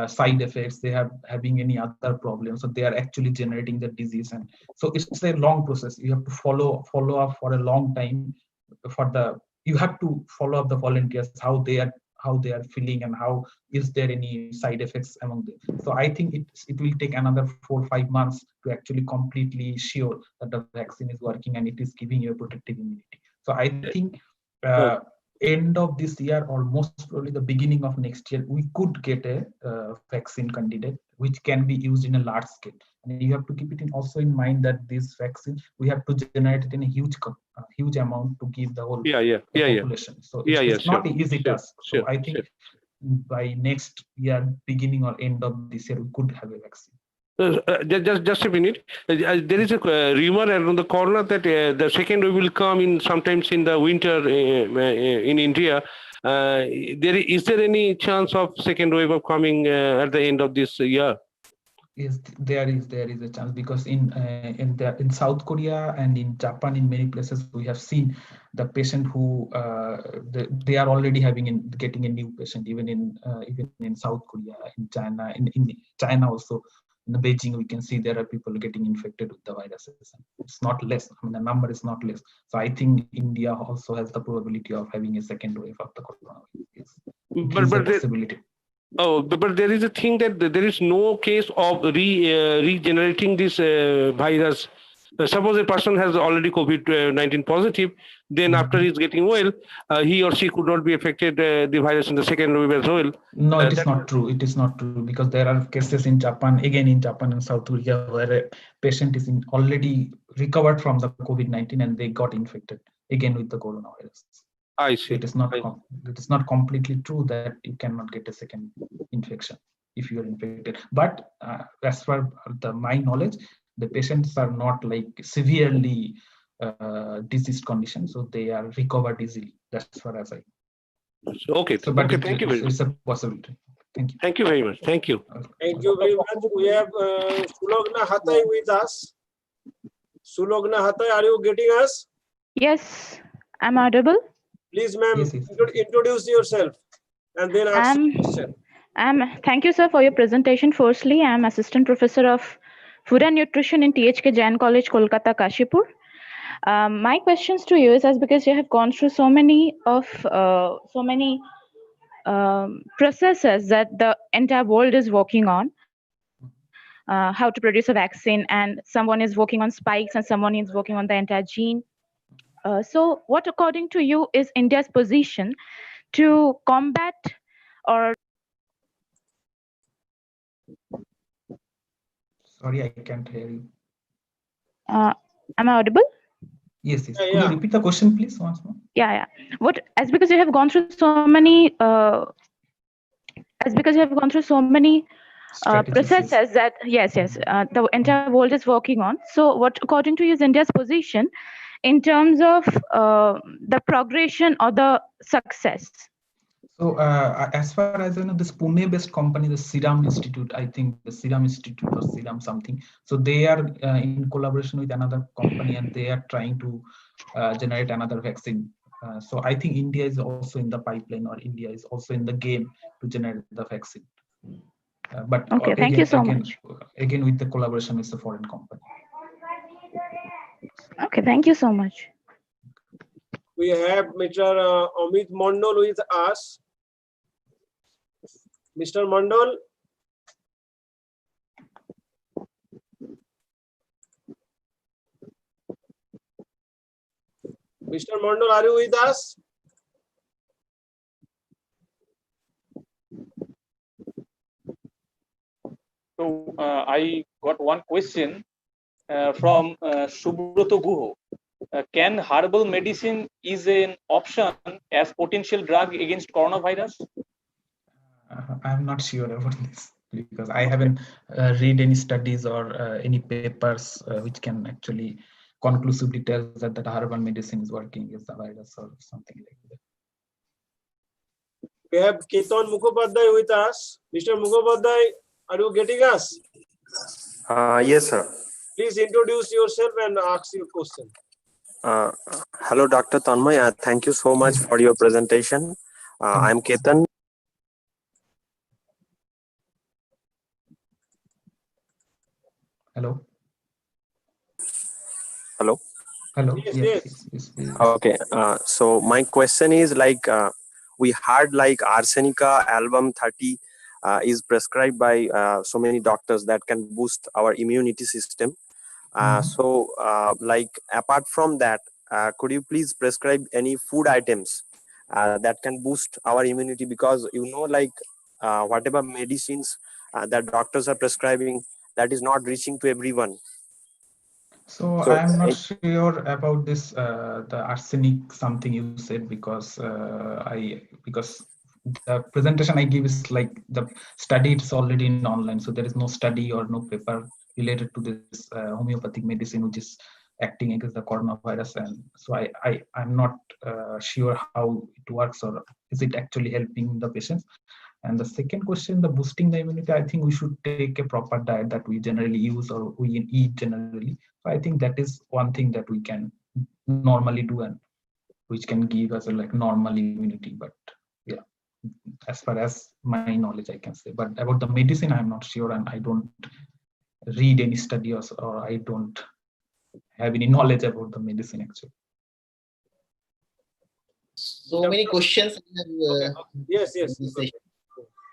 side effects, they have having any other problems, so they are actually generating the disease. And so it's a long process. You have to follow up for a long time. You have to follow up the volunteers, how they are feeling, and how is there any side effects among them. So I think it will take another 4 or 5 months to actually completely sure that the vaccine is working and it is giving you a protective immunity. So I think end of this year, or most probably the beginning of next year, we could get a vaccine candidate which can be used in a large scale. And you have to keep it also in mind that this vaccine, we have to generate it in a huge amount to give the whole population. So it's not an easy task. So I think by next year, beginning or end of this year, we could have a vaccine. Just a minute. There is a rumor around the corner that the second wave will come in sometimes in the winter in India. Is there any chance of second wave of coming at the end of this year? Yes, there is a chance, because in South Korea and in Japan, in many places, we have seen the patient who they are already getting a new patient, even in South Korea, in China, in China also. In Beijing, we can see there are people getting infected with the viruses. It's not less. The number is not less. So I think India also has the probability of having a second wave of the coronavirus. But there is a thing that there is no case of regenerating this virus. Suppose a person has already COVID-19 positive, then after he's getting well, he or she could not be affected the virus in the second wave as well. No, it is not true. It is not true, because there are cases in Japan and South Korea, where a patient is already recovered from the COVID-19 and they got infected again with the coronavirus. I see. It is not completely true that you cannot get a second infection if you are infected. But as far my knowledge, the patients are not like severely diseased condition, so they are recovered easily. That's far as I. Okay. So, but Okay. Thank you very much. It's a possibility. Thank you. Thank you very much. Thank you. Thank you very much. We have Sulogna Hatai with us. Sulogna Hatai, are you getting us? Yes, I'm audible. Please, ma'am, Yes, yes. introduce yourself and then ask your question. Thank you, sir, for your presentation. Firstly, I'm Assistant Professor of Food and Nutrition in THK Jain College, Kolkata, Kashipur. My questions to you is as because you have gone through so many processes that the entire world is working on, how to produce a vaccine, and someone is working on spikes and someone is working on the entire gene. So what, according to you, is India's position to combat or... Sorry, I can't hear you. Am I audible? Yes, yes. Yeah, Could you repeat the question, please, once more? Yeah. What, as because you have gone through so many processes that the entire world is working on. So what, according to you, is India's position in terms of the progression or the success? So as far as I know, this Pune-based company, the Serum Institute, I think the Serum Institute or Serum something. So they are in collaboration with another company, and they are trying to generate another vaccine. So I think India is also in the pipeline, or India is also in the game to generate the vaccine. But okay, thank you so much. Again, with the collaboration with the foreign company. Okay, thank you so much. We have Mr. Amit Mondal with us. Mr. Mondal. Mr. Mondal, are you with us? So I got one question from Subroto Guho. Can herbal medicine is an option as potential drug against coronavirus? I'm not sure about this because I haven't read any studies or any papers which can actually conclusively tell that herbal medicine is working against the virus or something like that. We have Ketan Mukhopadhyay with us. Mr. Mukhopadhyay, are you getting us? Yes, sir. Please introduce yourself and ask your question. Hello, Dr. Tanmay. Thank you so much for your presentation. I'm Ketan. Hello. Hello. Hello. Yes. Okay. So my question is like we heard like Arsenica album 30 is prescribed by so many doctors that can boost our immunity system. So like apart from that, could you please prescribe any food items that can boost our immunity? Because like whatever medicines that doctors are prescribing, that is not reaching to everyone. So I'm not sure about this the arsenic something you said because because the presentation I give is like the study, it's already in online, so there is no study or no paper related to this homeopathic medicine which is acting against the coronavirus, and so I'm not sure how it works or is it actually helping the patients. And the second question, the boosting the immunity, I think we should take a proper diet that we generally use or we eat generally. So I think that is one thing that we can normally do and which can give us a like normal immunity. But yeah, as far as my knowledge, I can say. But about the medicine, I'm not sure, and I don't read any study or I don't have any knowledge about the medicine actually. So many questions. Yes.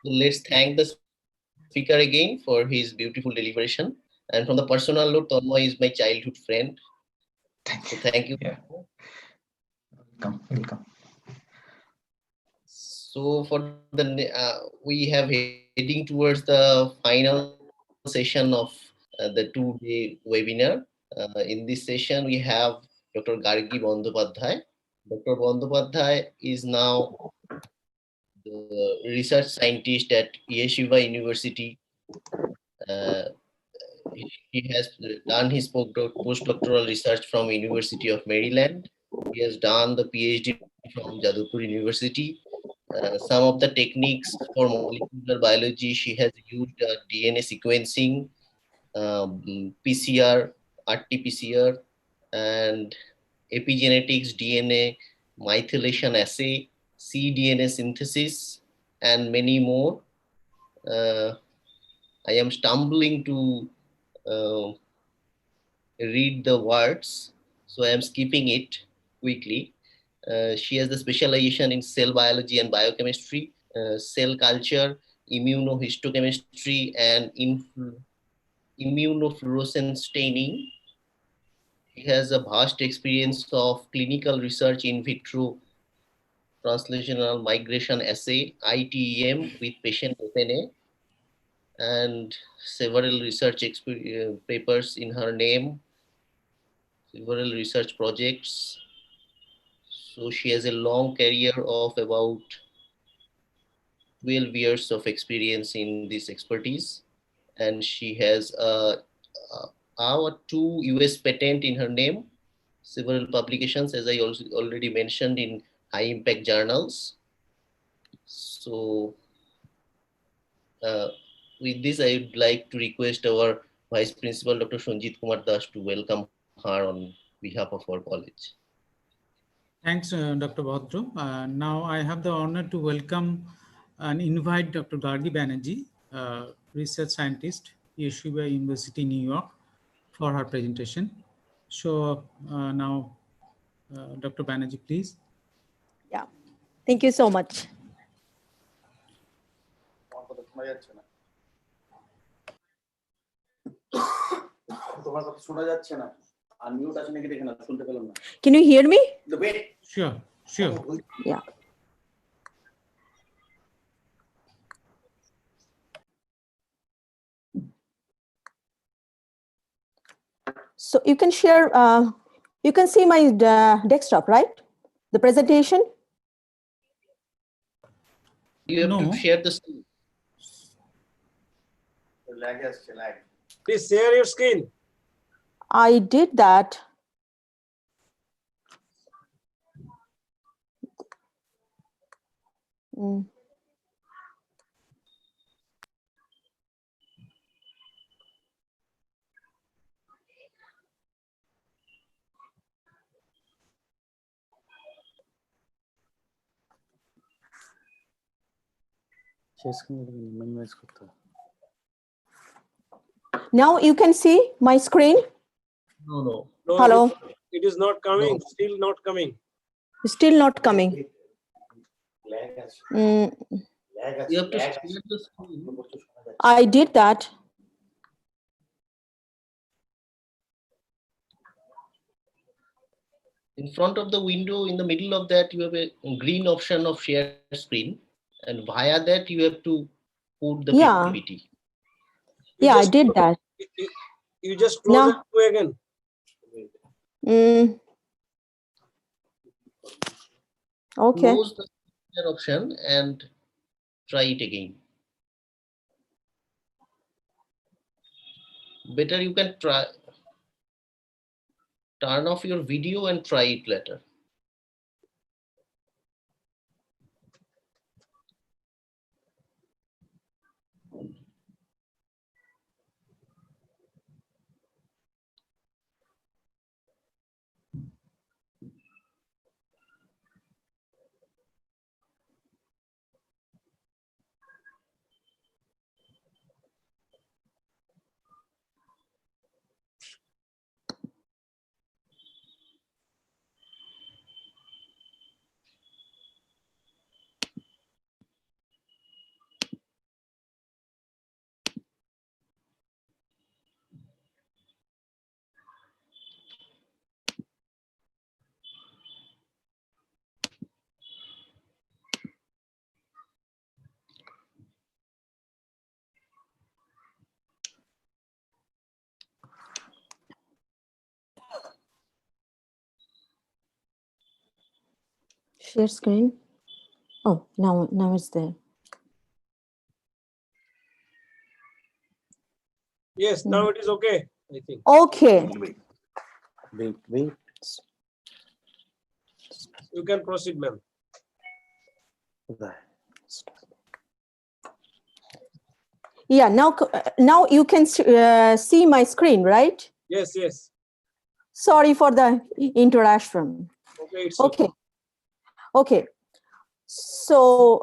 Let's thank the speaker again for his beautiful deliberation. And from the personal note, Tanmay is my childhood friend. So thank you. Yeah. Welcome. So for the we have heading towards the final session of the 2-day webinar. In this session, we have Dr. Gargi Bandyopadhyay. Dr. Bandyopadhyay is now the research scientist at Yeshiva University He has done his postdoctoral research from University of Maryland. He has done the PhD from Jadavpur University. Some of the techniques for molecular biology, she has used DNA sequencing, PCR, RT-PCR, and epigenetics, DNA methylation assay, cDNA synthesis, and many more. I am stumbling to read the words, so I am skipping it quickly. She has the specialization in cell biology and biochemistry, cell culture, immunohistochemistry, and immunofluorescence staining. He has a vast experience of clinical research in vitro translational migration assay, ITEM, with patient FNA, and several research papers in her name, several research projects. So she has a long career of about 12 years of experience in this expertise, and she has our 2 US patent in her name, several publications, as I also already mentioned, in high impact journals. So with this, I would like to request our Vice Principal, Dr. Sanjit Kumar Das, to welcome her on behalf of our college. Thanks, Dr. Bhadra. Now I have the honor to welcome and invite Dr. Tardy Banerjee, research scientist, Yeshiva University, New York, for her presentation. So now, Dr. Banerjee, please. Yeah, thank you so much. Can you hear me? Sure, sure. Yeah. So you can share, you can see my desktop, right? The presentation? You have to share the screen. Please share your screen. I did that. Now you can see my screen? No. Hello? It is not coming, still not coming. Still not coming. You have to share the screen. I did that. In front of the window, in the middle of that, you have a green option of share screen, and via that you have to put the PPT. Yeah, I did that. You just close it again. Okay. Close the share option and try it again. Better you can try. Turn off your video and try it later. Share screen. Oh, now it's there. Yes, now it is okay, I think. Okay. Wait. You can proceed, ma'am. Yeah, now you can see my screen, right? Yes, yes. Sorry for the interruption. Okay, it's okay. Okay. So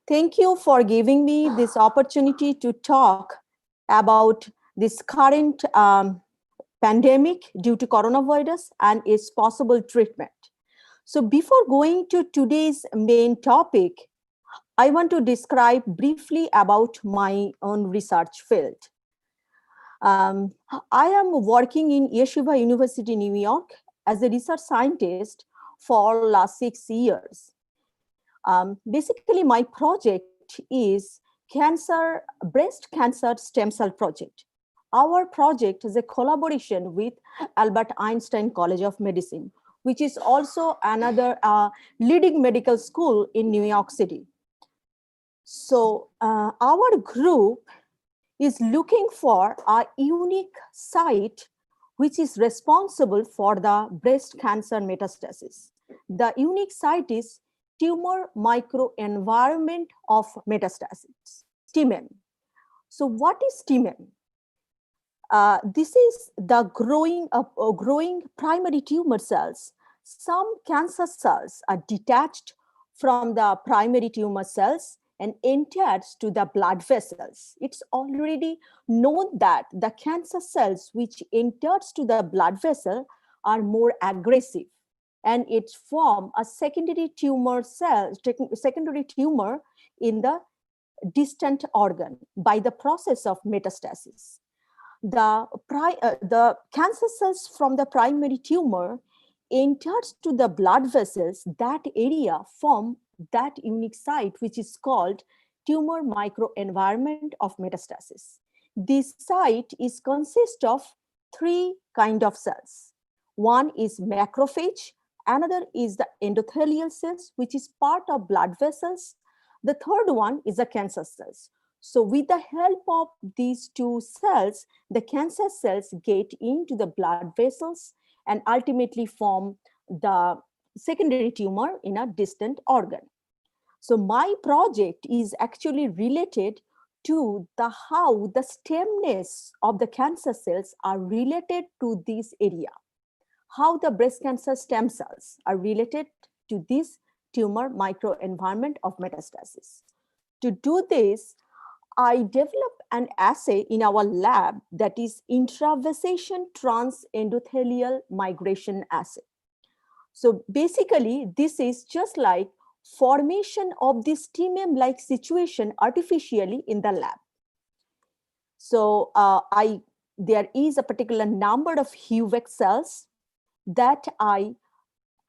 thank you for giving me this opportunity to talk about this current pandemic due to coronavirus and its possible treatment. So before going to today's main topic, I want to describe briefly about my own research field. I am working in Yeshiva University, New York as a research scientist for last 6 years. Basically, my project is breast cancer stem cell project. Our project is a collaboration with Albert Einstein College of Medicine, which is also another leading medical school in New York City. So our group is looking for a unique site which is responsible for the breast cancer metastasis. The unique site is tumor microenvironment of metastasis, TMEM. So what is TMEM? This is the growing primary tumor cells. Some cancer cells are detached from the primary tumor cells and enters to the blood vessels. It's already known that the cancer cells which enters to the blood vessel are more aggressive, and it form a secondary tumor in the distant organ by the process of metastasis. The cancer cells from the primary tumor enters to the blood vessels. That area form that unique site which is called tumor microenvironment of metastasis. This site is consist of 3 kind of cells. One is macrophage, another is the endothelial cells, which is part of blood vessels. The third one is the cancer cells. So with the help of these 2 cells, the cancer cells get into the blood vessels and ultimately form the secondary tumor in a distant organ. So my project is actually related to how the stemness of the cancer cells are related to this area, how the breast cancer stem cells are related to this tumor microenvironment of metastasis. To do this, I developed an assay in our lab that is intravasation transendothelial migration assay. So basically, this is just like formation of this TMEM-like situation artificially in the lab. So there is a particular number of HUVEC cells that I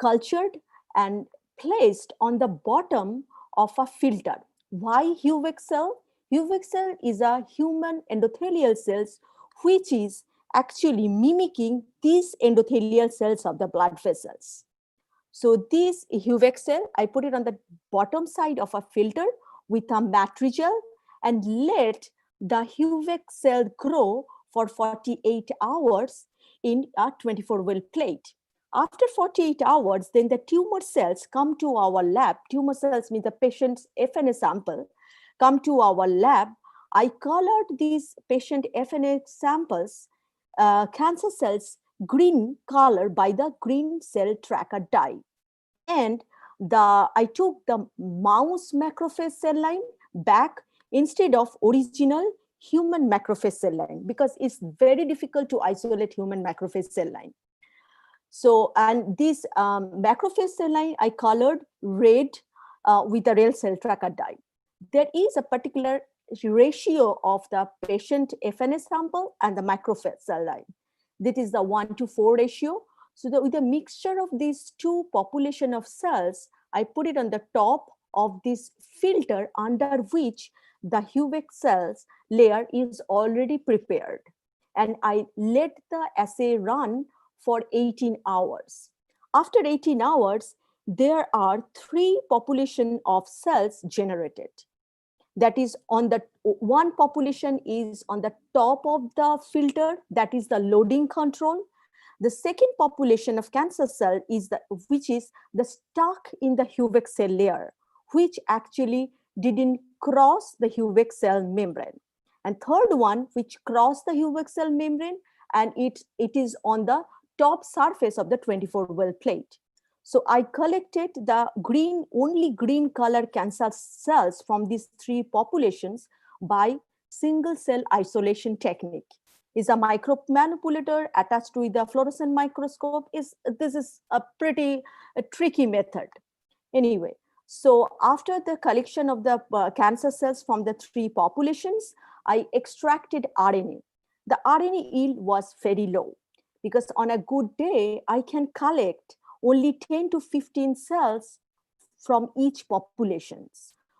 cultured and placed on the bottom of a filter. Why HUVEC cell? HUVEC cell is a human endothelial cells which is actually mimicking these endothelial cells of the blood vessels. So this HUVEC cell, I put it on the bottom side of a filter with a matrigel and let the HUVEC cell grow for 48 hours in a 24-well plate. After 48 hours, then the tumor cells come to our lab. Tumor cells means the patient's FNA sample come to our lab. I colored these patient FNA samples, cancer cells, green color by the green cell tracker dye. And I took the mouse macrophage cell line back instead of original human macrophage cell line, because it's very difficult to isolate human macrophage cell line. So, and this macrophage cell line I colored red with a real cell tracker dye. There is a particular ratio of the patient FNA sample and the macrophage cell line. That is the 1:4 ratio. So with a mixture of these 2 population of cells, I put it on the top of this filter under which the HUVEC cells layer is already prepared. And I let the assay run for 18 hours. After 18 hours, there are 3 population of cells generated. that is on the one population is on the top of the filter, that is the loading control. The second population of cancer cell is which is the stuck in the Hubeck cell layer, which actually didn't cross the Hubeck cell membrane. And third one, which crossed the Hubeck cell membrane, and it is on the top surface of the 24-well plate. So I collected the only green color cancer cells from these three populations by single cell isolation technique. Is a micromanipulator attached with the fluorescent microscope. This is a pretty tricky method. Anyway, so after the collection of the cancer cells from the three populations, I extracted RNA. The RNA yield was very low because on a good day, I can collect only 10 to 15 cells from each population.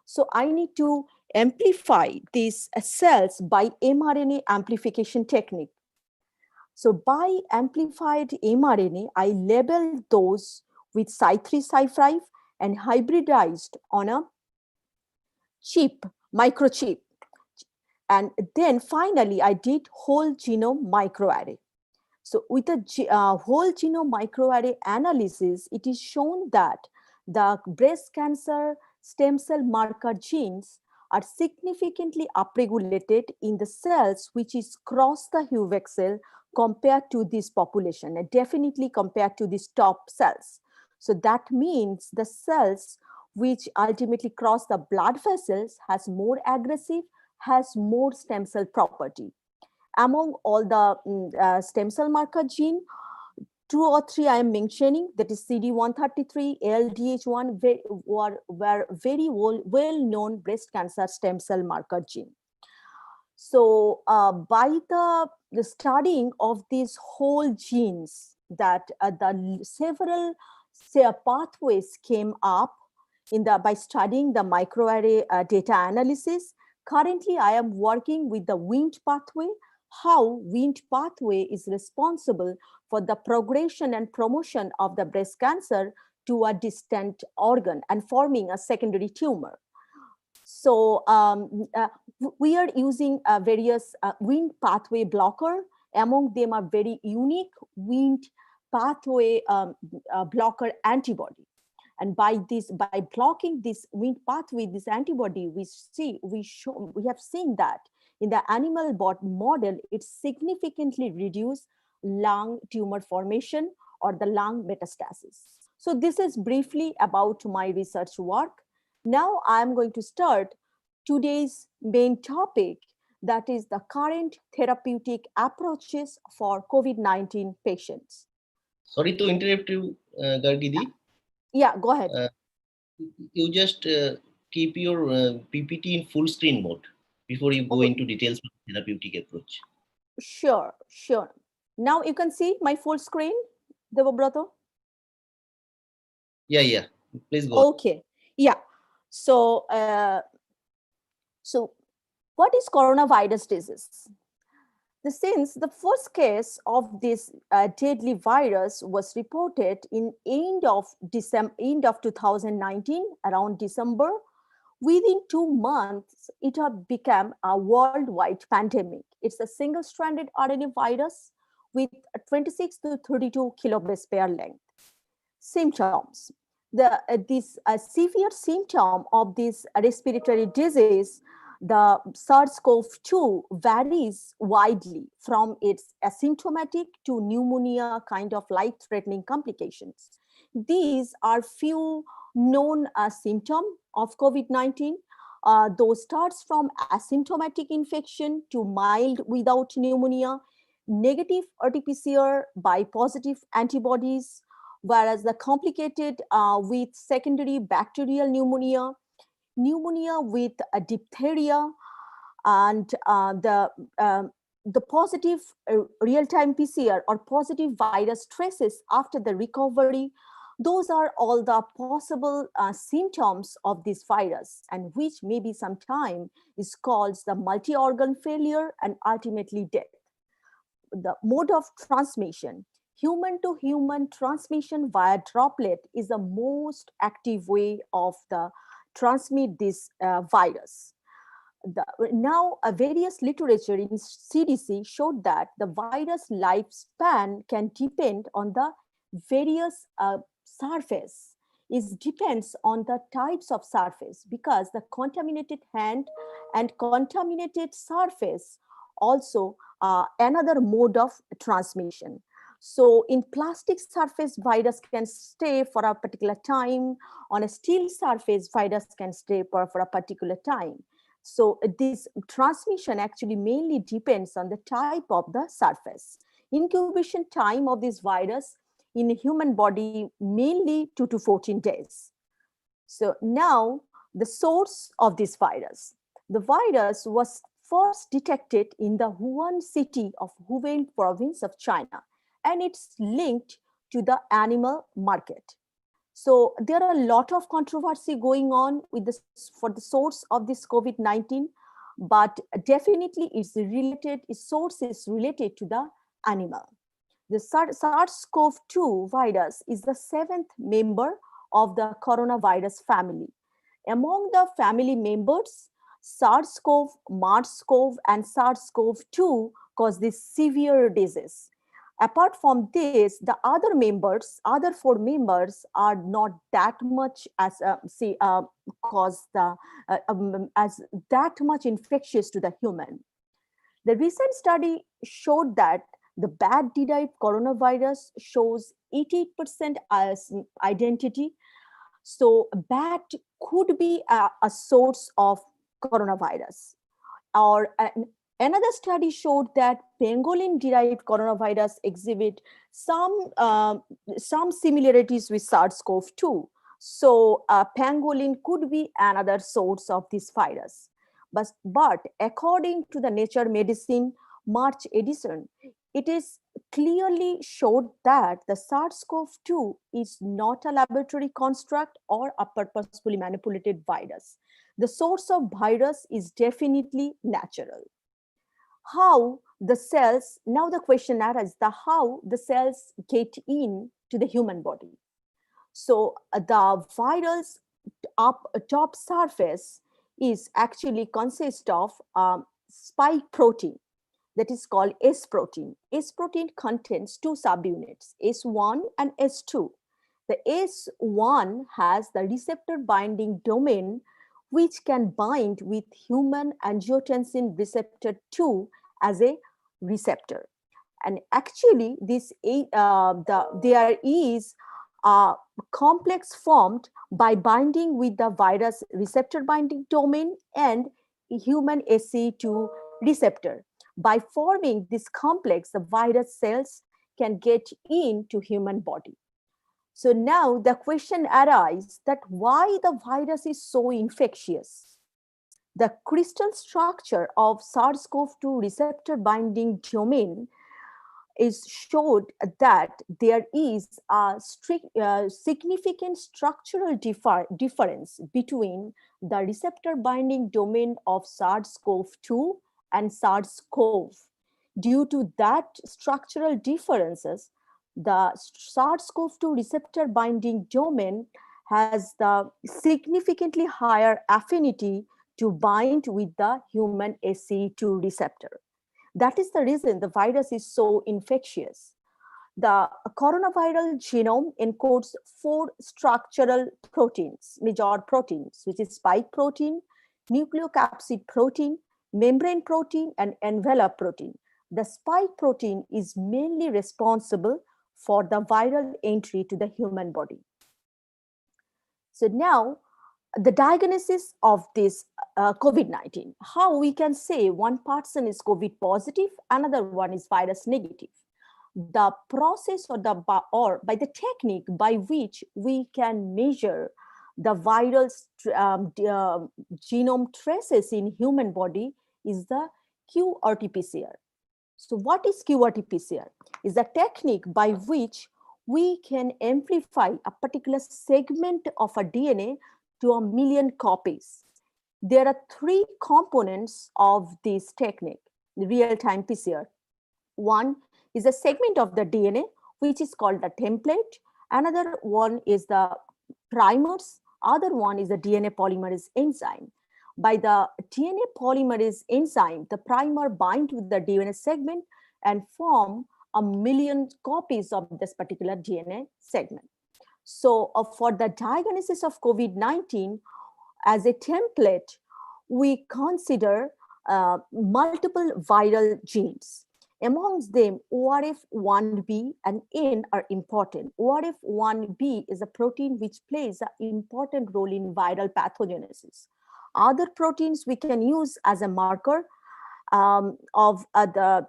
So I need to amplify these cells by mRNA amplification technique. So by amplified mRNA, I labeled those with Cy3, Cy5 and hybridized on a chip, microchip. And then finally, I did whole genome microarray. So with a whole genome microarray analysis, it is shown that the breast cancer stem cell marker genes are significantly upregulated in the cells which is cross the Hubeck cell compared to this population, and definitely compared to these top cells. So that means the cells which ultimately cross the blood vessels has more aggressive, has more stem cell property. Among all the stem cell marker gene, 2 or 3 I am mentioning, that is CD133, ALDH1, were very well-known breast cancer stem cell marker gene. So by the studying of these whole genes, that the several pathways came up by studying the microarray data analysis. Currently, I am working with the Wnt pathway, how Wnt pathway is responsible for the progression and promotion of the breast cancer to a distant organ and forming a secondary tumor. So we are using various Wnt pathway blocker. Among them are very unique Wnt pathway blocker antibody. And by blocking this Wnt pathway, this antibody, we have seen that in the animal model, it significantly reduced lung tumor formation or the lung metastasis. So this is briefly about my research work. Now I'm going to start today's main topic, that is the current therapeutic approaches for COVID-19 patients. Sorry to interrupt you, Gargidi. Yeah, go ahead. You just keep your PPT in full screen mode before you go into details of therapeutic approach. Sure. Now you can see my full screen, Devabrato? Yeah. Please go. Okay. Yeah. So, what is coronavirus disease? Since the first case of this deadly virus was reported in end of 2019, around December, within 2 months, it had become a worldwide pandemic. It's a single-stranded RNA virus with 26 to 32 kilobase pair length. Symptoms. This severe symptom of this respiratory disease, the SARS-CoV-2, varies widely from its asymptomatic to pneumonia kind of life-threatening complications. These are few known symptoms of COVID-19. Those starts from asymptomatic infection to mild without pneumonia, negative Qrt-Pcr by positive antibodies, whereas the complicated with secondary bacterial pneumonia with diphtheria, and the positive real-time PCR or positive virus traces after the recovery. Those are all the possible symptoms of this virus, and which maybe sometime is called the multi-organ failure and ultimately death. The mode of transmission, human-to-human transmission via droplet, is the most active way of the transmit this virus. now various literature in CDC showed that the virus lifespan can depend on the various surface. It depends on the types of surface, because the contaminated hand and contaminated surface also another mode of transmission. So in plastic surface, virus can stay for a particular time. On a steel surface, virus can stay for a particular time. So this transmission actually mainly depends on the type of the surface. Incubation time of this virus in a human body mainly 2 to 14 days. So now the source of this virus. The virus was first detected in the Wuhan city of Hubei province of China, and it's linked to the animal market. So there are a lot of controversy going on with this for the source of this COVID-19, but definitely its source is related to the animal. The SARS-CoV-2 virus is the 7th member of the coronavirus family. Among the family members, SARS-CoV, MERS-CoV, and SARS-CoV-2 cause this severe disease. Apart from this, the other 4 members are not that much as as that much infectious to the human. The recent study showed that the bat-derived coronavirus shows 88% as identity. So bat could be a source of coronavirus. Or another study showed that pangolin-derived coronavirus exhibit some similarities with SARS-CoV-2. So pangolin could be another source of this virus. But according to the Nature Medicine March edition, it is clearly showed that the SARS-CoV-2 is not a laboratory construct or a purposefully manipulated virus. The source of virus is definitely natural. How the cells, now the question arises, how the cells get in to the human body. So the virus top surface is actually consists of spike protein that is called S protein. S protein contains 2 subunits, S1 and S2. The S1 has the receptor binding domain which can bind with human angiotensin receptor 2 as a receptor. And actually there is a complex formed by binding with the virus receptor binding domain and human ACE2 receptor. By forming this complex, the virus cells can get into human body. So now the question arises that why the virus is so infectious. The crystal structure of SARS-CoV-2 receptor binding domain is showed that there is a significant structural difference between the receptor binding domain of SARS-CoV-2 and SARS-CoV. Due to that structural differences, the SARS-CoV-2 receptor binding domain has the significantly higher affinity to bind with the human ACE2 receptor. That is the reason the virus is so infectious. The coronaviral genome encodes 4 structural proteins, major proteins, which is spike protein, nucleocapsid protein, membrane protein, and envelope protein. The spike protein is mainly responsible for the viral entry to the human body. So now, the diagnosis of this COVID-19, how we can say one person is COVID positive, another one is virus negative. The process or by the technique by which we can measure the viral genome traces in human body is the Qrt-Pcr. So what is Qrt-Pcr? Is a technique by which we can amplify a particular segment of a DNA to 1 million copies. There are 3 components of this technique, the real-time PCR. One is a segment of the DNA, which is called the template. Another one is the primers. Other one is the DNA polymerase enzyme. By the DNA polymerase enzyme, the primer binds with the DNA segment and form a million copies of this particular DNA segment. So for the diagnosis of COVID-19, as a template, we consider multiple viral genes. Amongst them, ORF1b and N are important. ORF1b is a protein which plays an important role in viral pathogenesis. Other proteins we can use as a marker of the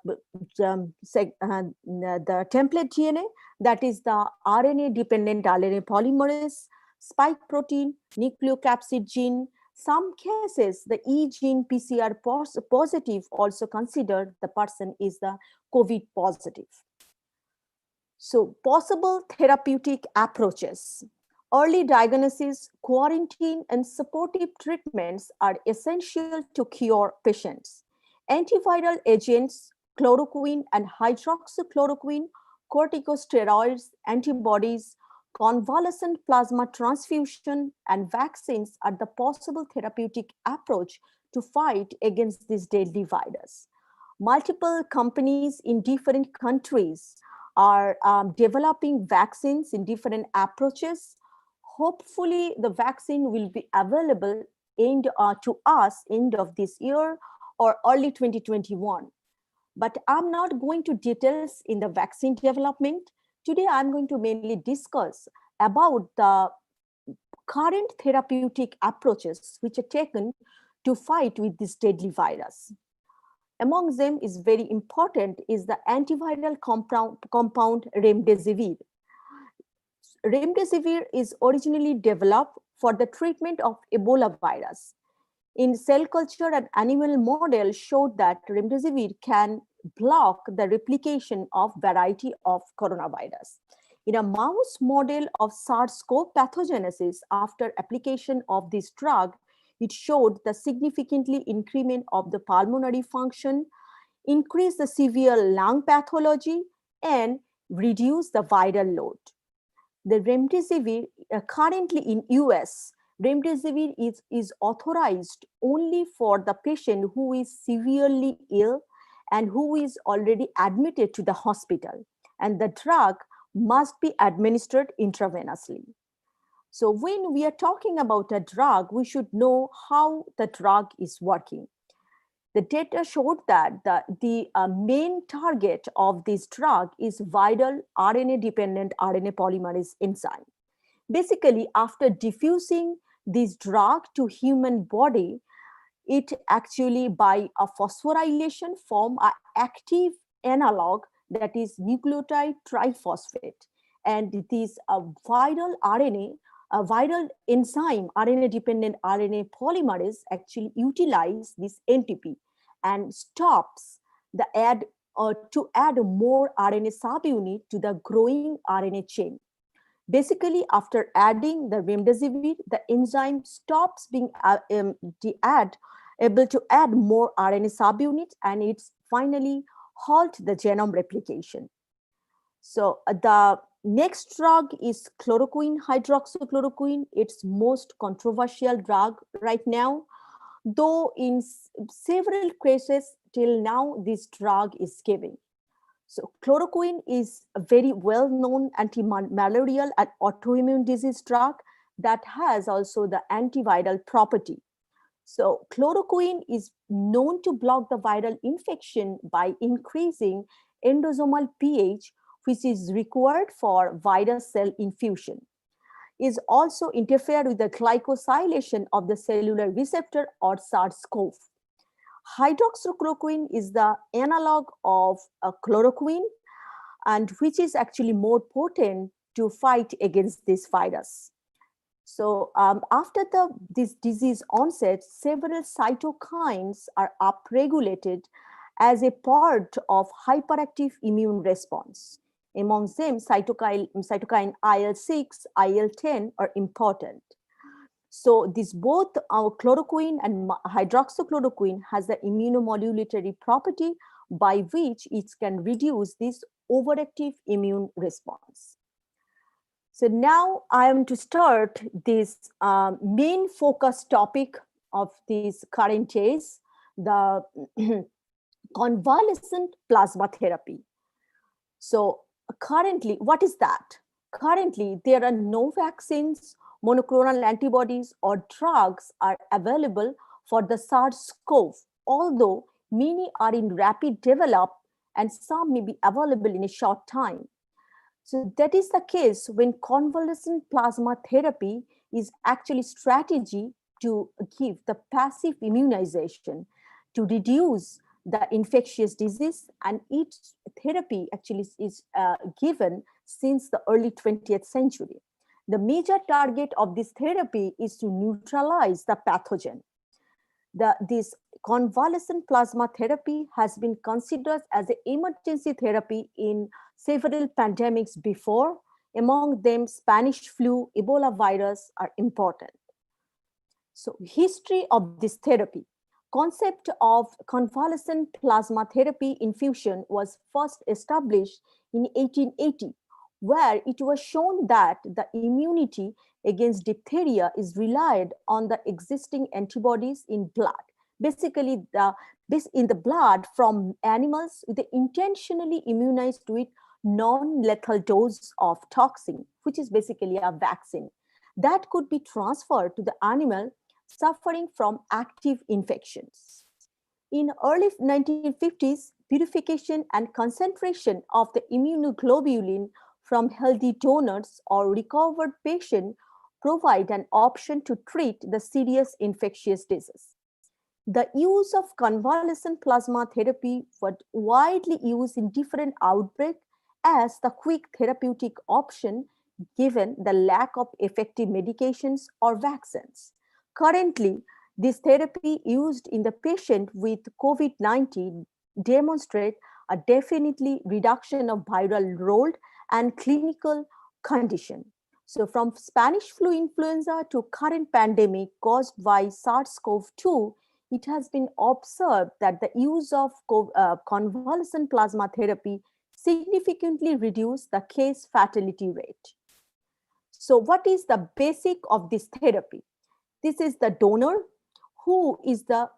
template DNA, that is the RNA-dependent RNA polymerase, spike protein, nucleocapsid gene. Some cases, the E gene PCR positive also considered the person is the COVID positive. So possible therapeutic approaches. Early diagnosis, quarantine, and supportive treatments are essential to cure patients. Antiviral agents, chloroquine and hydroxychloroquine, corticosteroids, antibodies, convalescent plasma transfusion, and vaccines are the possible therapeutic approach to fight against this deadly virus. Multiple companies in different countries are developing vaccines in different approaches. Hopefully, the vaccine will be available to us end of this year or early 2021. But I'm not going to details in the vaccine development. Today, I'm going to mainly discuss about the current therapeutic approaches which are taken to fight with this deadly virus. Among them is very important is the antiviral compound remdesivir. Remdesivir is originally developed for the treatment of Ebola virus. In cell culture, an animal model showed that remdesivir can block the replication of variety of coronavirus. In a mouse model of SARS-CoV pathogenesis, after application of this drug, it showed the significantly increment of the pulmonary function, increase the severe lung pathology, and reduce the viral load. The remdesivir currently in US, remdesivir is authorized only for the patient who is severely ill and who is already admitted to the hospital, and the drug must be administered intravenously. So when we are talking about a drug, we should know how the drug is working. The data showed that the main target of this drug is viral RNA-dependent RNA polymerase enzyme. Basically, after diffusing this drug to human body, it actually by a phosphorylation form an active analog that is nucleotide triphosphate. And this viral RNA, a viral enzyme, RNA-dependent RNA polymerase actually utilize this NTP and stops the to add more RNA subunit to the growing RNA chain. Basically, after adding the remdesivir, the enzyme stops being able to add more RNA subunits, and it's finally halt the genome replication. So the next drug is chloroquine hydroxychloroquine. It's most controversial drug right now, though in several cases till now this drug is given. So chloroquine is a very well-known anti-malarial and autoimmune disease drug that has also the antiviral property. So chloroquine is known to block the viral infection by increasing endosomal pH, which is required for virus cell infusion. Is also interfere with the glycosylation of the cellular receptor or SARS-CoV. Hydroxychloroquine is the analog of chloroquine, and which is actually more potent to fight against this virus. So after this disease onset, several cytokines are upregulated as a part of hyperactive immune response. Among them, cytokine IL-6, IL-10 are important. So this both chloroquine and hydroxychloroquine has the immunomodulatory property by which it can reduce this overactive immune response. So now I am to start this main focus topic of these current days, the convalescent plasma therapy. So currently, what is that? Currently, there are no vaccines, monoclonal antibodies, or drugs are available for the SARS-CoV, although many are in rapid development and some may be available in a short time. So that is the case when convalescent plasma therapy is actually strategy to give the passive immunization to reduce the infectious disease, and its therapy actually is given since the early 20th century. The major target of this therapy is to neutralize the pathogen. This convalescent plasma therapy has been considered as an emergency therapy in several pandemics before. Among them, Spanish flu, Ebola virus are important. So, history of this therapy. Concept of convalescent plasma therapy infusion was first established in 1880, where it was shown that the immunity against diphtheria is relied on the existing antibodies in blood. Basically, in the blood from animals, they intentionally immunized with non-lethal dose of toxin, which is basically a vaccine, that could be transferred to the animal suffering from active infections. In early 1950s, purification and concentration of the immunoglobulin from healthy donors or recovered patients provide an option to treat the serious infectious disease. The use of convalescent plasma therapy was widely used in different outbreaks as the quick therapeutic option given the lack of effective medications or vaccines. Currently, this therapy used in the patient with COVID-19 demonstrate a definitely reduction of viral load and clinical condition. So from Spanish flu influenza to current pandemic caused by SARS-CoV-2, it has been observed that the use of convalescent plasma therapy significantly reduced the case fatality rate. So what is the basic of this therapy? This is the donor who is the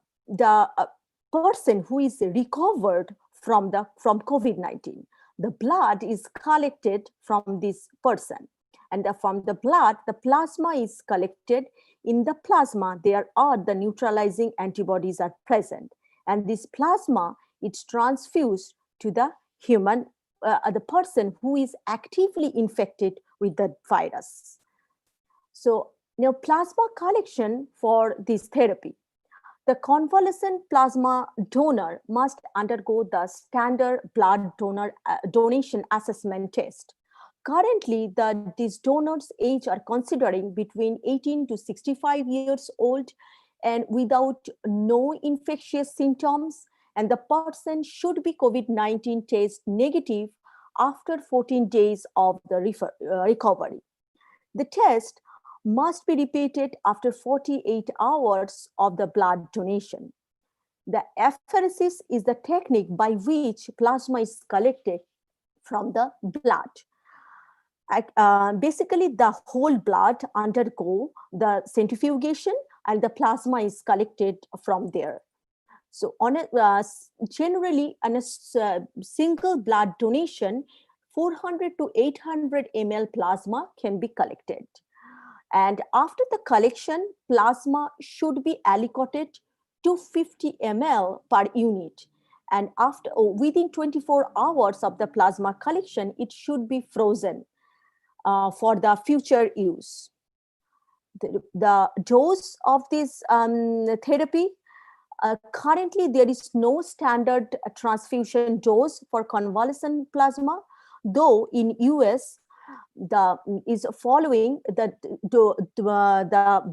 person who is recovered from COVID-19. The blood is collected from this person, and from the blood, the plasma is collected. In the plasma, there are the neutralizing antibodies are present, and this plasma is transfused to the human, the person who is actively infected with the virus. So now, plasma collection for this therapy. The convalescent plasma donor must undergo the standard blood donation assessment test. Currently, these donors' age are considering between 18 to 65 years old and without no infectious symptoms, and the person should be COVID-19 test negative after 14 days of the recovery. The test must be repeated after 48 hours of the blood donation. The apheresis is the technique by which plasma is collected from the blood. Basically, the whole blood undergo the centrifugation and the plasma is collected from there. So generally, on a single blood donation, 400 to 800 ml plasma can be collected. And after the collection, plasma should be allocated to 50 ml per unit. And within 24 hours of the plasma collection, it should be frozen for the future use. The dose of this therapy, currently there is no standard transfusion dose for convalescent plasma, though in US, is following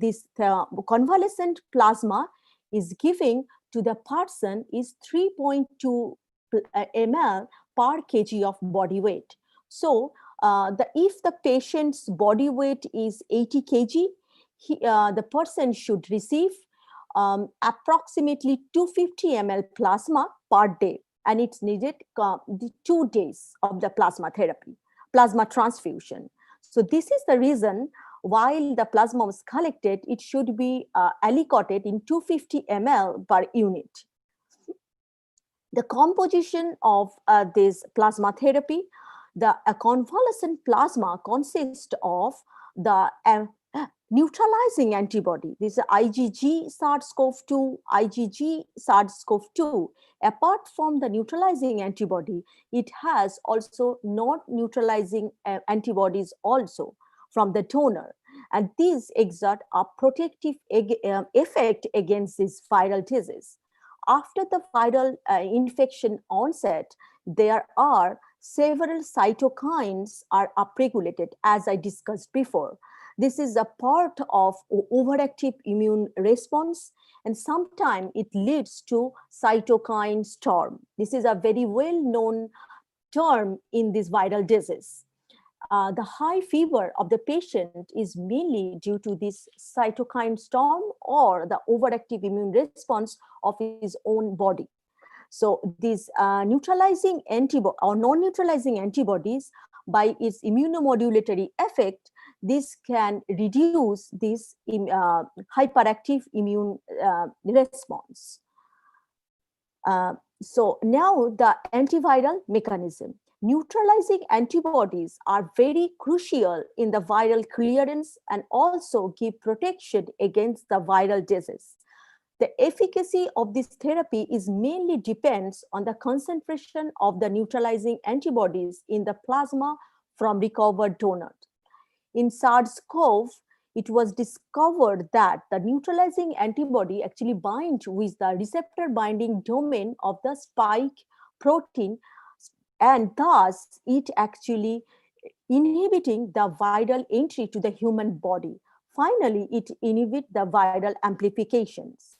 this convalescent plasma is giving to the person is 3.2 ml per kg of body weight. So if the patient's body weight is 80 kg, the person should receive approximately 250 ml plasma per day, and it's needed 2 days of the plasma therapy, plasma transfusion. So this is the reason while the plasma was collected, it should be aliquoted in 250 ml per unit. The composition of this plasma therapy, the convalescent plasma consists of the neutralizing antibody. This is IgG SARS-CoV-2, IgG SARS-CoV-2. Apart from the neutralizing antibody, it has also non-neutralizing antibodies also from the donor. And these exert a protective effect against this viral disease. After the viral infection onset, there are several cytokines are upregulated, as I discussed before. This is a part of overactive immune response, and sometimes it leads to cytokine storm. This is a very well-known term in this viral disease. The high fever of the patient is mainly due to this cytokine storm or the overactive immune response of his own body. So these neutralizing antibody or non-neutralizing antibodies, by its immunomodulatory effect, this can reduce this hyperactive immune response. So now the antiviral mechanism. Neutralizing antibodies are very crucial in the viral clearance and also give protection against the viral disease. The efficacy of this therapy is mainly depends on the concentration of the neutralizing antibodies in the plasma from recovered donor. In SARS-CoV, it was discovered that the neutralizing antibody actually binds with the receptor binding domain of the spike protein, and thus it actually inhibiting the viral entry to the human body. Finally, it inhibits the viral amplifications.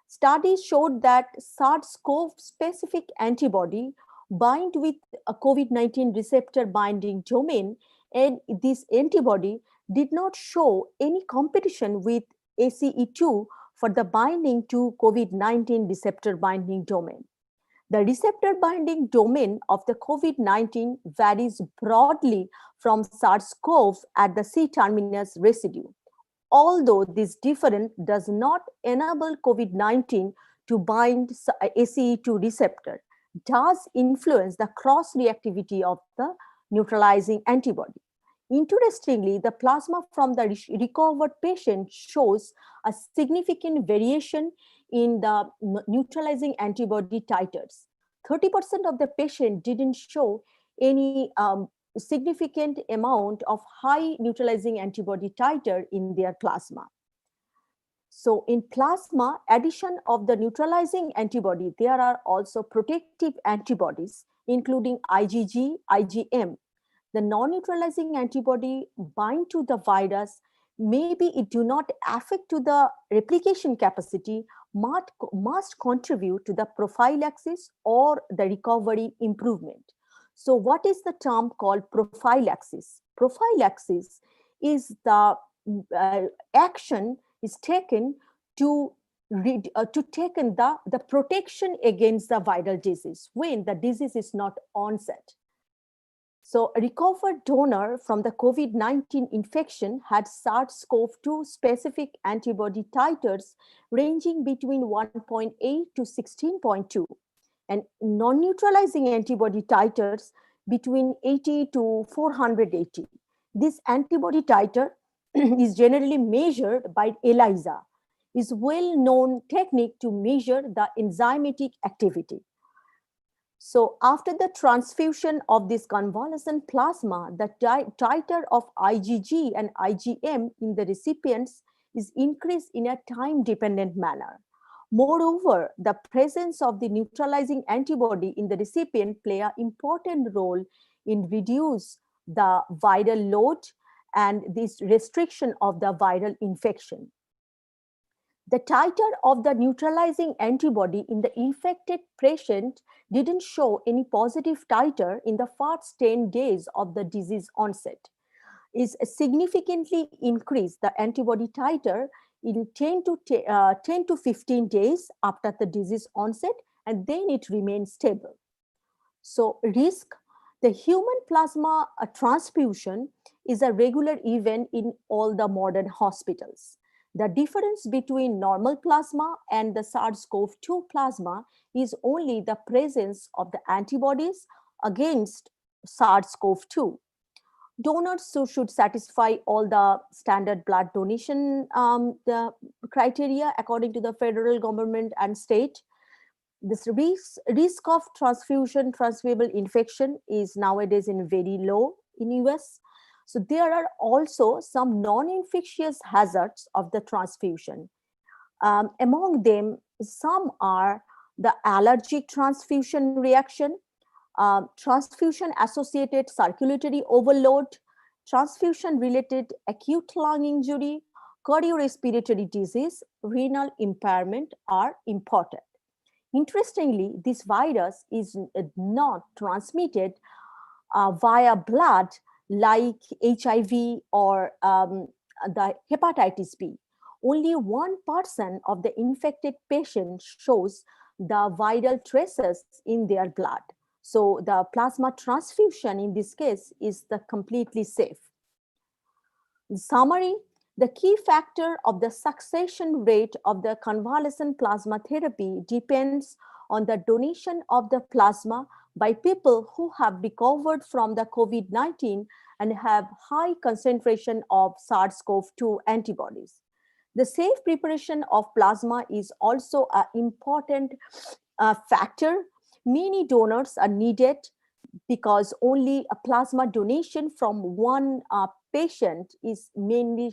Studies showed that SARS-CoV specific antibody bind with a COVID-19 receptor binding domain, and this antibody did not show any competition with ACE2 for the binding to COVID-19 receptor binding domain. The receptor binding domain of the COVID-19 varies broadly from SARS-CoV at the C-terminus residue. Although this difference does not enable COVID-19 to bind ACE2 receptor, does influence the cross-reactivity of the neutralizing antibody. Interestingly, the plasma from the recovered patient shows a significant variation in the neutralizing antibody titers. 30% of the patient didn't show any significant amount of high neutralizing antibody titer in their plasma. So in plasma, addition of the neutralizing antibody, there are also protective antibodies, including IgG, IgM. The non-neutralizing antibody bind to the virus. Maybe it do not affect to the replication capacity, must contribute to the prophylaxis or the recovery improvement. So what is the term called prophylaxis? Prophylaxis is the action is taken to taken the protection against the viral disease when the disease is not onset. So a recovered donor from the COVID-19 infection had SARS-CoV-2 specific antibody titers ranging between 1.8 to 16.2 and non-neutralizing antibody titers between 80 to 480. This antibody titer is generally measured by ELISA, is well-known technique to measure the enzymatic activity. So after the transfusion of this convalescent plasma, the titer of IgG and IgM in the recipients is increased in a time-dependent manner. Moreover, the presence of the neutralizing antibody in the recipient play an important role in reduce the viral load and this restriction of the viral infection. The titer of the neutralizing antibody in the infected patient didn't show any positive titer in the first 10 days of the disease onset. Is significantly increased the antibody titer in 10 to 15 days after the disease onset, and then it remains stable. So risk, the human plasma transfusion is a regular event in all the modern hospitals. The difference between normal plasma and the SARS-CoV-2 plasma is only the presence of the antibodies against SARS-CoV-2. Donors should satisfy all the standard blood donation the criteria according to the federal government and state. This risk of transmissible infection is nowadays in very low in US. So there are also some non-infectious hazards of the transfusion. Among them, some are the allergic transfusion reaction, transfusion-associated circulatory overload, transfusion-related acute lung injury, cardiorespiratory disease, renal impairment are important. Interestingly, this virus is not transmitted via blood like HIV or the hepatitis B. Only 1% of the infected patients shows the viral traces in their blood. So the plasma transfusion in this case is the completely safe. In summary, the key factor of the succession rate of the convalescent plasma therapy depends on the donation of the plasma by people who have recovered from the COVID-19 and have high concentration of SARS-CoV-2 antibodies. The safe preparation of plasma is also an important factor. Many donors are needed because only a plasma donation from one patient is mainly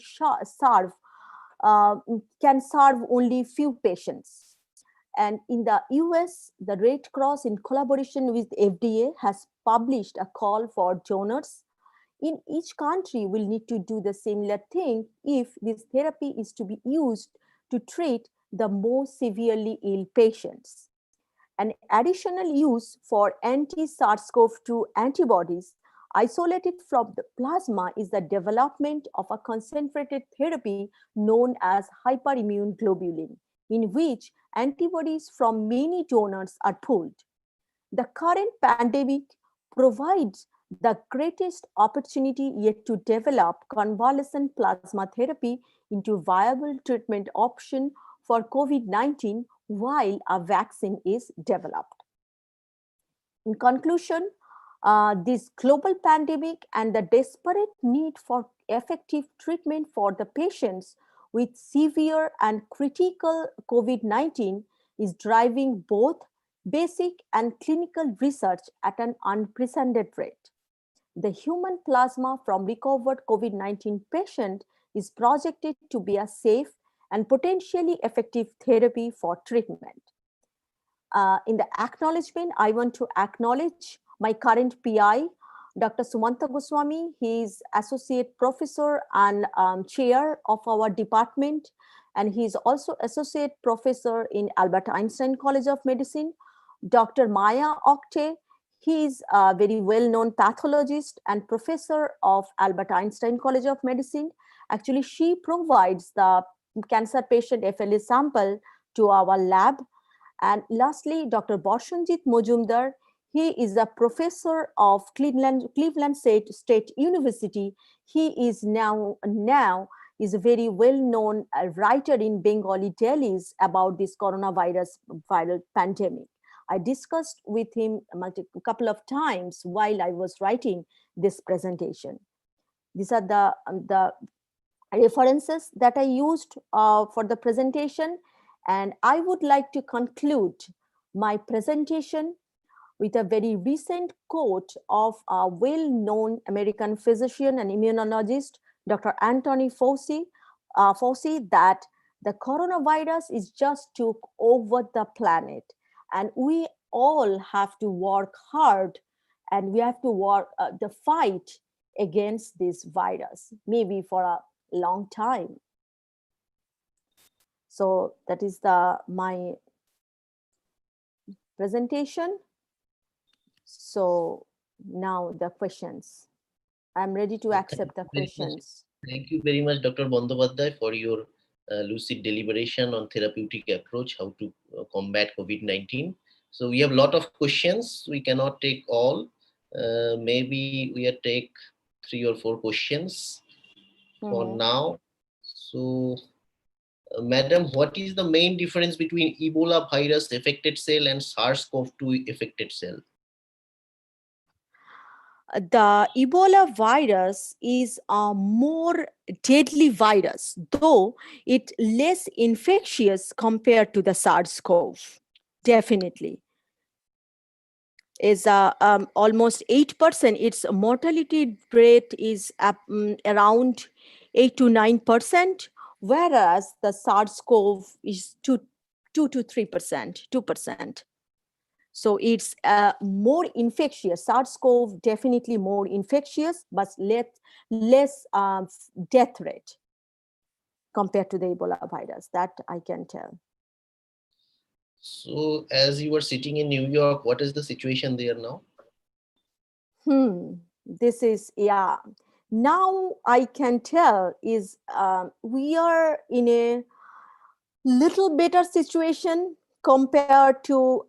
can serve only few patients. And in the US, the Red Cross in collaboration with FDA has published a call for donors. In each country will need to do the similar thing if this therapy is to be used to treat the most severely ill patients. An additional use for anti-SARS-CoV-2 antibodies isolated from the plasma is the development of a concentrated therapy known as hyperimmune globulin, in which antibodies from many donors are pooled. The current pandemic provides the greatest opportunity yet to develop convalescent plasma therapy into viable treatment option for COVID-19 while a vaccine is developed. In conclusion, this global pandemic and the desperate need for effective treatment for the patients with severe and critical COVID-19 is driving both basic and clinical research at an unprecedented rate. The human plasma from recovered COVID-19 patient is projected to be a safe and potentially effective therapy for treatment. In the acknowledgement, I want to acknowledge my current PI, Dr. Sumanta Goswami. He is associate professor and chair of our department, and he is also associate professor in Albert Einstein College of Medicine. Dr. Maya Okte, he is a very well-known pathologist and professor of Albert Einstein College of Medicine. Actually, she provides the cancer patient FLA sample to our lab. And lastly, Dr. Boshanjit Mojumdar, he is a professor of Cleveland State University. He is now is a very well-known writer in Bengali dailies about this coronavirus viral pandemic. I discussed with him a couple of times while I was writing this presentation. These are the references that I used for the presentation. And I would like to conclude my presentation with a very recent quote of a well-known American physician and immunologist, Dr. Anthony Fauci, that the coronavirus is just took over the planet. And we all have to work hard, and we have to work the fight against this virus, maybe for a long time. So that is my presentation. So now the questions. I'm ready to accept the questions. Thank you very much, Dr. Bandyopadhyay, for your lucid deliberation on therapeutic approach, how to combat COVID-19. So we have a lot of questions. We cannot take all. Maybe we take 3 or 4 questions for now. So, Madam, what is the main difference between Ebola virus affected cell and SARS-CoV-2 affected cell? The Ebola virus is a more deadly virus, though it less infectious compared to the SARS-CoV. Definitely. Is almost 8%. Its mortality rate is around 8 to 9%, whereas the SARS-CoV is 2 to 3%, 2%. So it's more infectious. SARS-CoV definitely more infectious, but less death rate compared to the Ebola virus. That I can tell. So as you were sitting in New York, what is the situation there now? This is, yeah. Now I can tell is we are in a little better situation compared to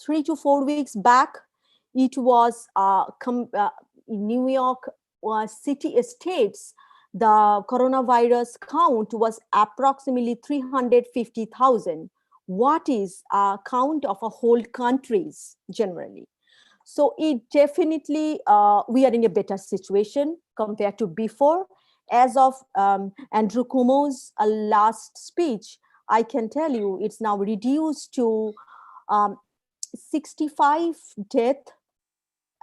3 to 4 weeks back. It was in New York city states, the coronavirus count was approximately 350,000. What is a count of a whole countries generally? So it definitely, we are in a better situation compared to before. As of Andrew Cuomo's last speech, I can tell you it's now reduced to 65 deaths,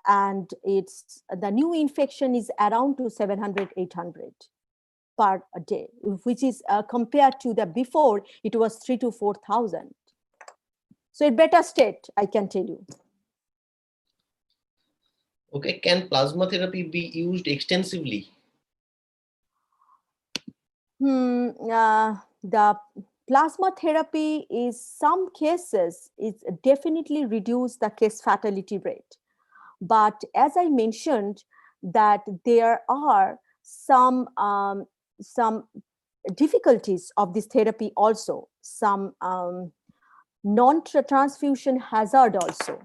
and it's the new infection is around to 700, 800 per day, which is compared to the before, it was 3 to 4,000. So it better state, I can tell you. Okay, can plasma therapy be used extensively? The plasma therapy is some cases, it's definitely reduce the case fatality rate. But as I mentioned, that there are some difficulties of this therapy also, some non-transfusion hazard also,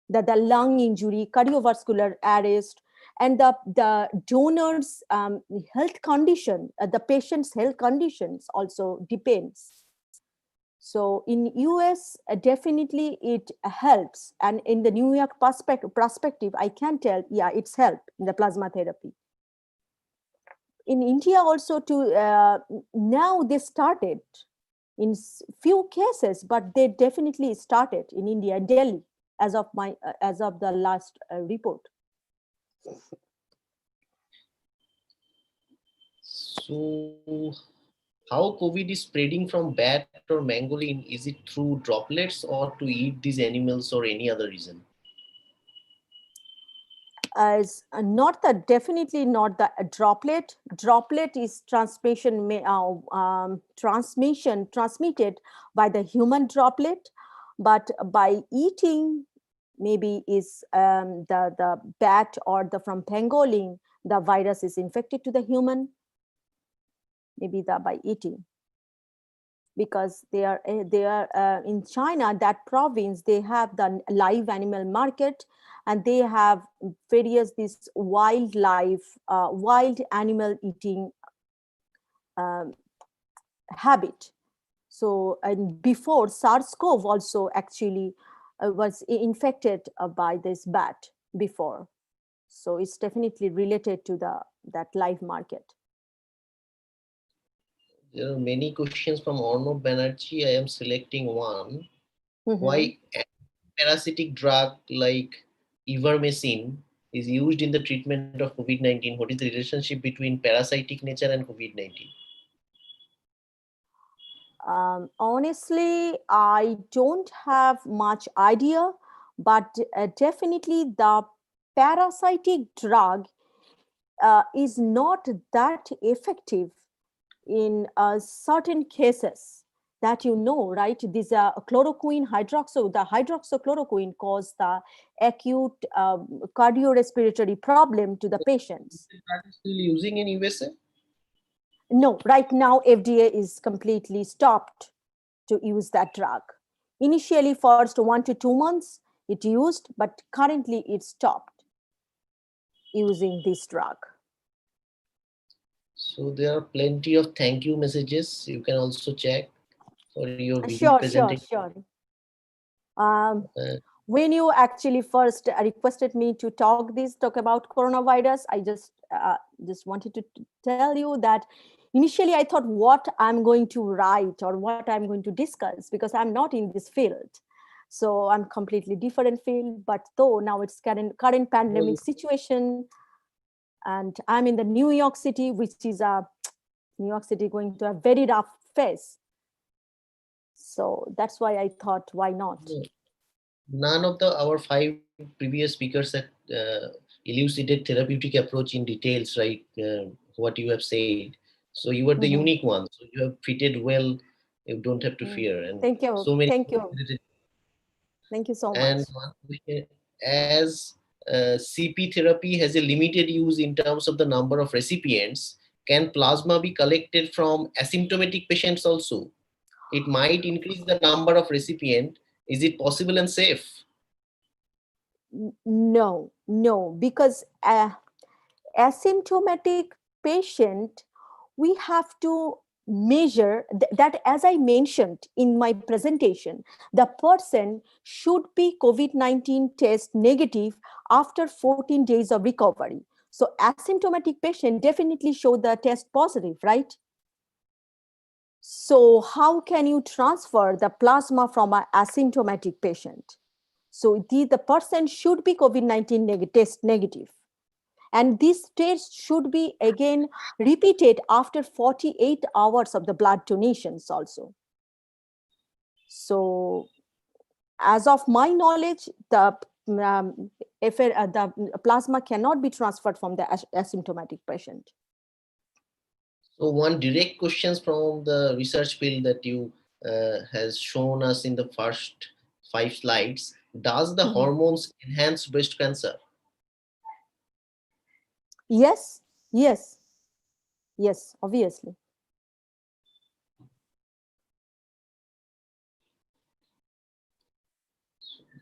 that the lung injury, cardiovascular arrest, and the donor's health condition, the patient's health conditions also depends. So in US, definitely it helps. And in the New York perspective, I can tell, yeah, it's helped in the plasma therapy. In India also, now they started in few cases, but they definitely started in India, in Delhi, as of the last report. So how COVID is spreading from bat or pangolin? Is it through droplets or to eat these animals or any other reason? As definitely not the droplet. Droplet is transmitted by the human droplet, but by eating, maybe is the bat or from pangolin, the virus is infected to the human, maybe by eating. Because they are in China, that province, they have the live animal market, and they have various this wild animal eating habit. So, and before SARS-CoV also actually was infected by this bat before. So it's definitely related to that live market. There are many questions from Tardy Banerjee. I am selecting one. Why parasitic drug like ivermectin is used in the treatment of COVID-19? What is the relationship between parasitic nature and COVID-19? Honestly, I don't have much idea, but definitely the parasitic drug is not that effective in certain cases that right? These are chloroquine the hydroxychloroquine cause the acute cardiorespiratory problem to the patients. Are you still using in USA? No, right now FDA is completely stopped to use that drug. Initially, first 1 to 2 months it used, but currently it's stopped. using this drug. So there are plenty of thank you messages. You can also check for your vivid Sure. presentation. When you actually first requested me to talk about coronavirus, I just wanted to tell you that initially I thought what I'm going to write or what I'm going to discuss, because I'm not in this field. So I'm completely different field, but though now it's current pandemic situation, and I'm in the New York City, which is New York City going to a very rough phase. So that's why I thought, why not? None of our 5 previous speakers have elucidated therapeutic approach in details, right? What you have said. So you are the unique one. So you have fitted well. You don't have to fear. And thank you. So many. Thank you. Thank you so much. And as CP therapy has a limited use in terms of the number of recipients, can plasma be collected from asymptomatic patients also? It might increase the number of recipients. Is it possible and safe? No, because asymptomatic patient, we have to measure that, as I mentioned in my presentation, the person should be COVID-19 test negative after 14 days of recovery. So asymptomatic patient definitely show the test positive, right? So how can you transfer the plasma from an asymptomatic patient? So the person should be COVID-19 test negative. And this test should be again repeated after 48 hours of the blood donations also. So as of my knowledge, the plasma cannot be transferred from the asymptomatic patient. So one direct questions from the research field that you has shown us in the first 5 slides. Does the hormones enhance breast cancer? Yes, obviously.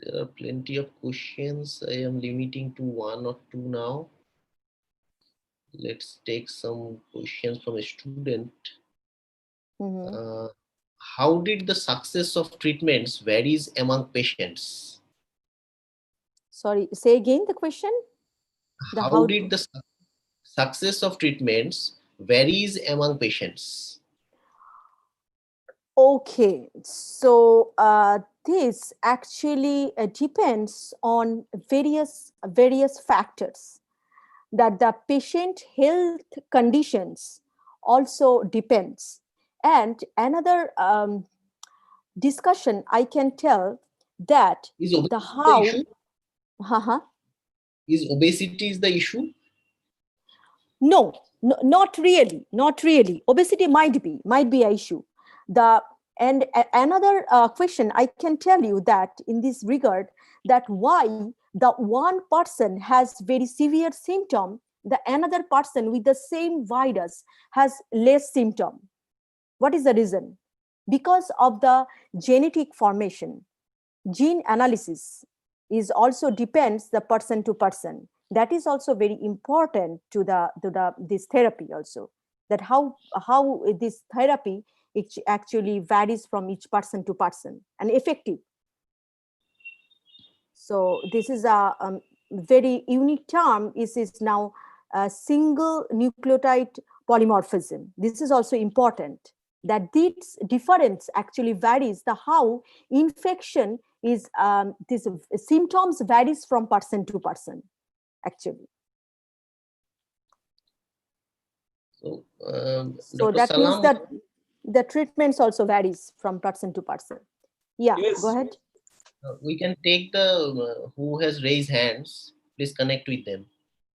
There are plenty of questions. I am limiting to 1 or 2 now. Let's take some questions from a student. How did the success of treatments varies among patients? Sorry, say again the question. How did the success of treatments varies among patients? Okay, so this actually depends on various factors. That the patient health conditions also depends. And another discussion I can tell that Is obesity the how the issue? Is obesity the issue? No, not really. Obesity might be an issue. Another question I can tell you that in this regard, that why the one person has very severe symptom, the another person with the same virus has less symptom. What is the reason? Because of the genetic formation. Gene analysis is also depends the person to person. That is also very important to this therapy also. That how this therapy it actually varies from each person to person and effective. So this is a very unique term. Is now a single nucleotide polymorphism. This is also important. That this difference actually varies the how infection is this symptoms varies from person to person actually. So that Salam, means that the treatments also varies from person to person. Yeah, yes. Go ahead. We can take the who has raised hands. Please connect with them.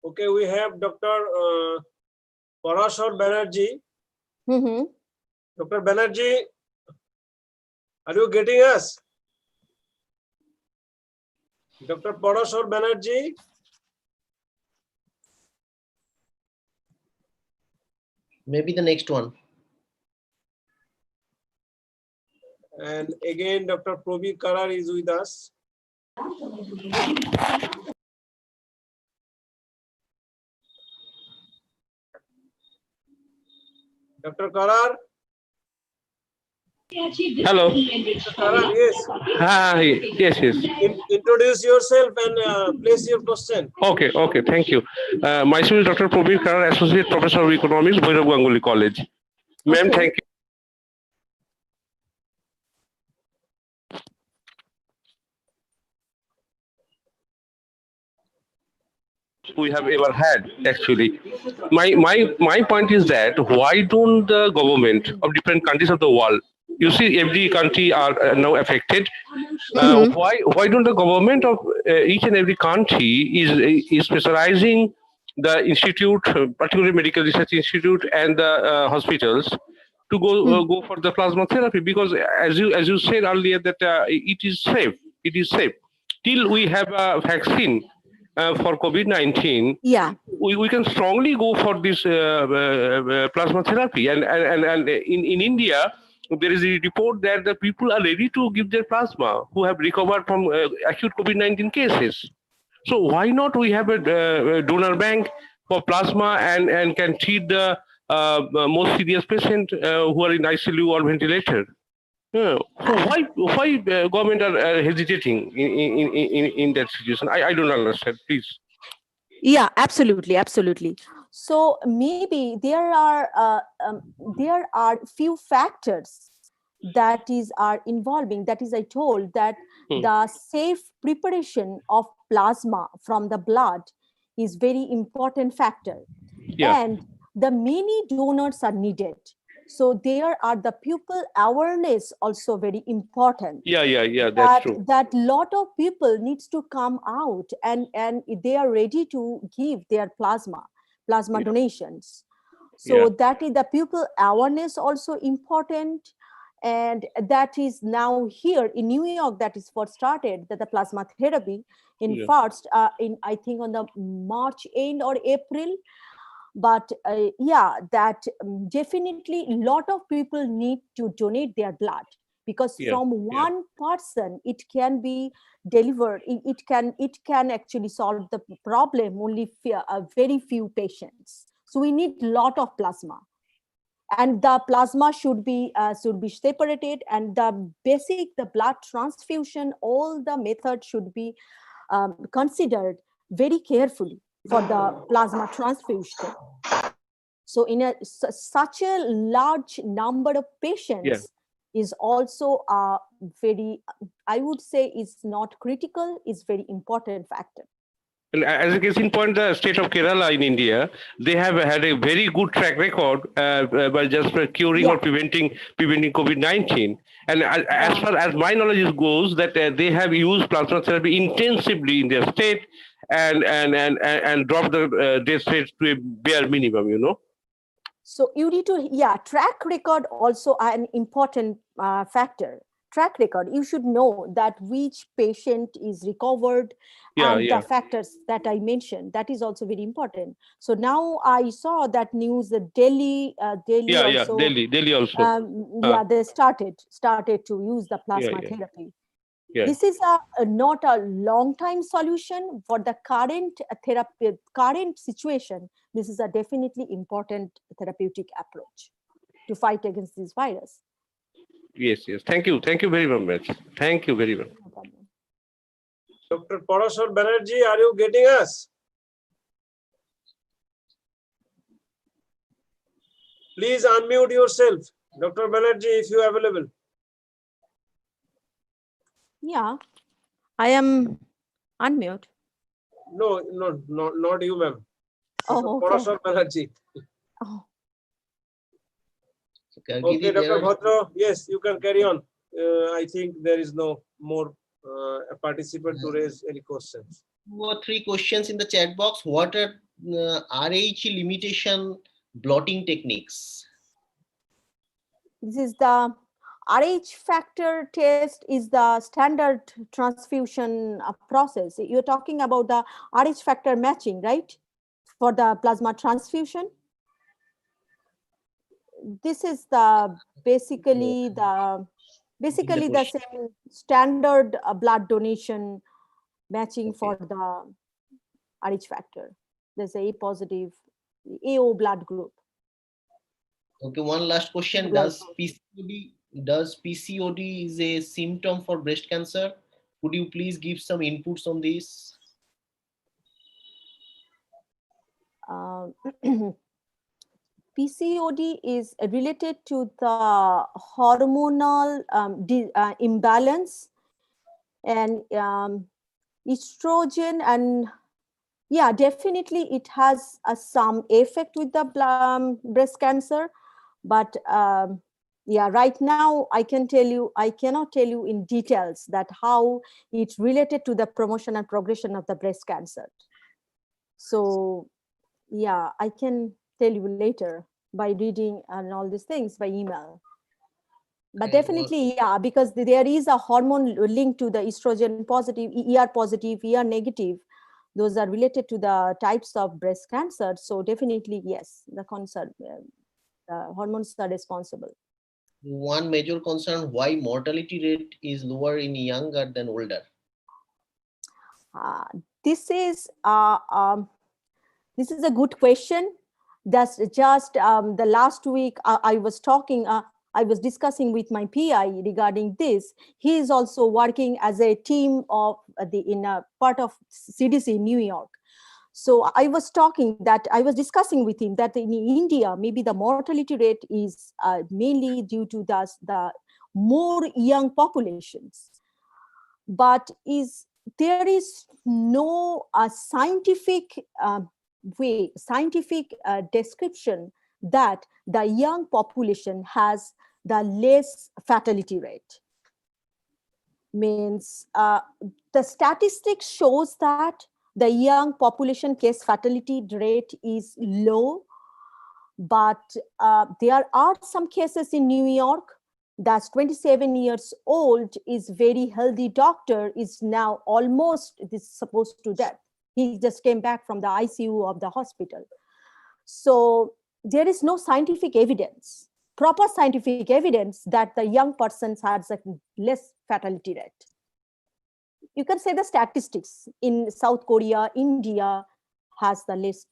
Okay, we have Dr. Banerjee. Dr. Banerjee, are you getting us? Dr. Banerjee? Maybe the next one. And again, Dr. Qrt-Pcr is with us. Dr. Karar? Hello. Dr. Karar, yes. Hi. Yes. Introduce yourself and place your question. Okay. Thank you. Myself is Dr. Prabir Karar, Associate Professor of Economics, Bhairav Ganguly College. Ma'am, Okay. thank you. We have ever had, actually. My point is that why don't the government of different countries of the world, you see every country are now affected, why don't the government of each and every country is specializing the institute, particularly medical research institute and the hospitals to go for the plasma therapy? Because as you said earlier that it is safe till we have a vaccine for COVID-19. Yeah. We can strongly go for this plasma therapy, and in India there is a report that the people are ready to give their plasma who have recovered from acute COVID-19 cases. So why not we have a donor bank for plasma and can treat the most serious patient who are in ICU or ventilator? So why government are hesitating in that situation? I don't understand. Please. Yeah, absolutely. So maybe there are few factors that are involving. That is, I told that the safe preparation of plasma from the blood is very important factor, and the many donors are needed. So there are the people awareness also very important. That's true. That lot of people needs to come out and they are ready to give their plasma donations. So that is the people awareness also important, and that is now here in New York, that is what started that the plasma therapy in first in I think on the March end or April. But that definitely a lot of people need to donate their blood, because from one person it can be delivered, it can actually solve the problem only very few patients. So we need lot of plasma, and the plasma should be separated, and the blood transfusion, all the methods should be considered very carefully for the plasma transfusion. So in such a large number of patients is also very, I would say, is not critical, is very important factor. And as a case in point, the state of Kerala in India, they have had a very good track record by just curing or preventing COVID-19. And as far as my knowledge goes, that they have used plasma therapy intensively in their state and dropped the death rate to a bare minimum. So you need to, track record also an important factor. Track record, you should know that which patient is recovered, and the factors that I mentioned, that is also very important. So now I saw that news that Delhi also, they started to use the plasma therapy. This is not a long time solution for the current situation. This is a definitely important therapeutic approach to fight against this virus. Yes. Thank you very much. Thank you very much. No problem. Dr. Parashar Banerjee, are you getting us? Please unmute yourself. Dr. Banerjee, if you are available. Yeah, I am unmute. No, not you, ma'am. Oh, Parashar Banerjee. Oh. Okay, Dr. Bhadra, yes, you can carry on. I think there is no more participant to raise any questions. 2 or 3 questions in the chat box. What are RH limitation blotting techniques? This is the RH factor test is the standard transfusion process. You're talking about the RH factor matching, right? For the plasma transfusion. This is basically the same standard blood donation matching for the RH factor. There's A positive, AO blood group. Okay, one last question. Does PCOD is a symptom for breast cancer? Could you please give some inputs on this? PCOD is related to the hormonal imbalance and estrogen, and yeah, definitely it has some effect with the breast cancer, but yeah, right now I cannot tell you in details that how it's related to the promotion and progression of the breast cancer. So yeah, I can tell you later by reading and all these things by email. But definitely, yeah, because there is a hormone linked to the estrogen positive, ER positive, ER negative. Those are related to the types of breast cancer. So definitely, yes, the hormones are responsible. One major concern, why mortality rate is lower in younger than older? This is a good question. That's just the last week I was discussing with my PI regarding this. He is also working as a team of in a part of CDC in New York. So I was discussing with him that in India, maybe the mortality rate is mainly due to the more young populations. But there is no scientific description that the young population has the less fatality rate. Means the statistics shows that the young population case fatality rate is low, but there are some cases in New York that's 27 years old, is very healthy doctor, is now almost supposed to death. He just came back from the ICU of the hospital. So there is no scientific evidence, proper scientific evidence that the young persons has a less fatality rate. You can say the statistics in South Korea, India has the less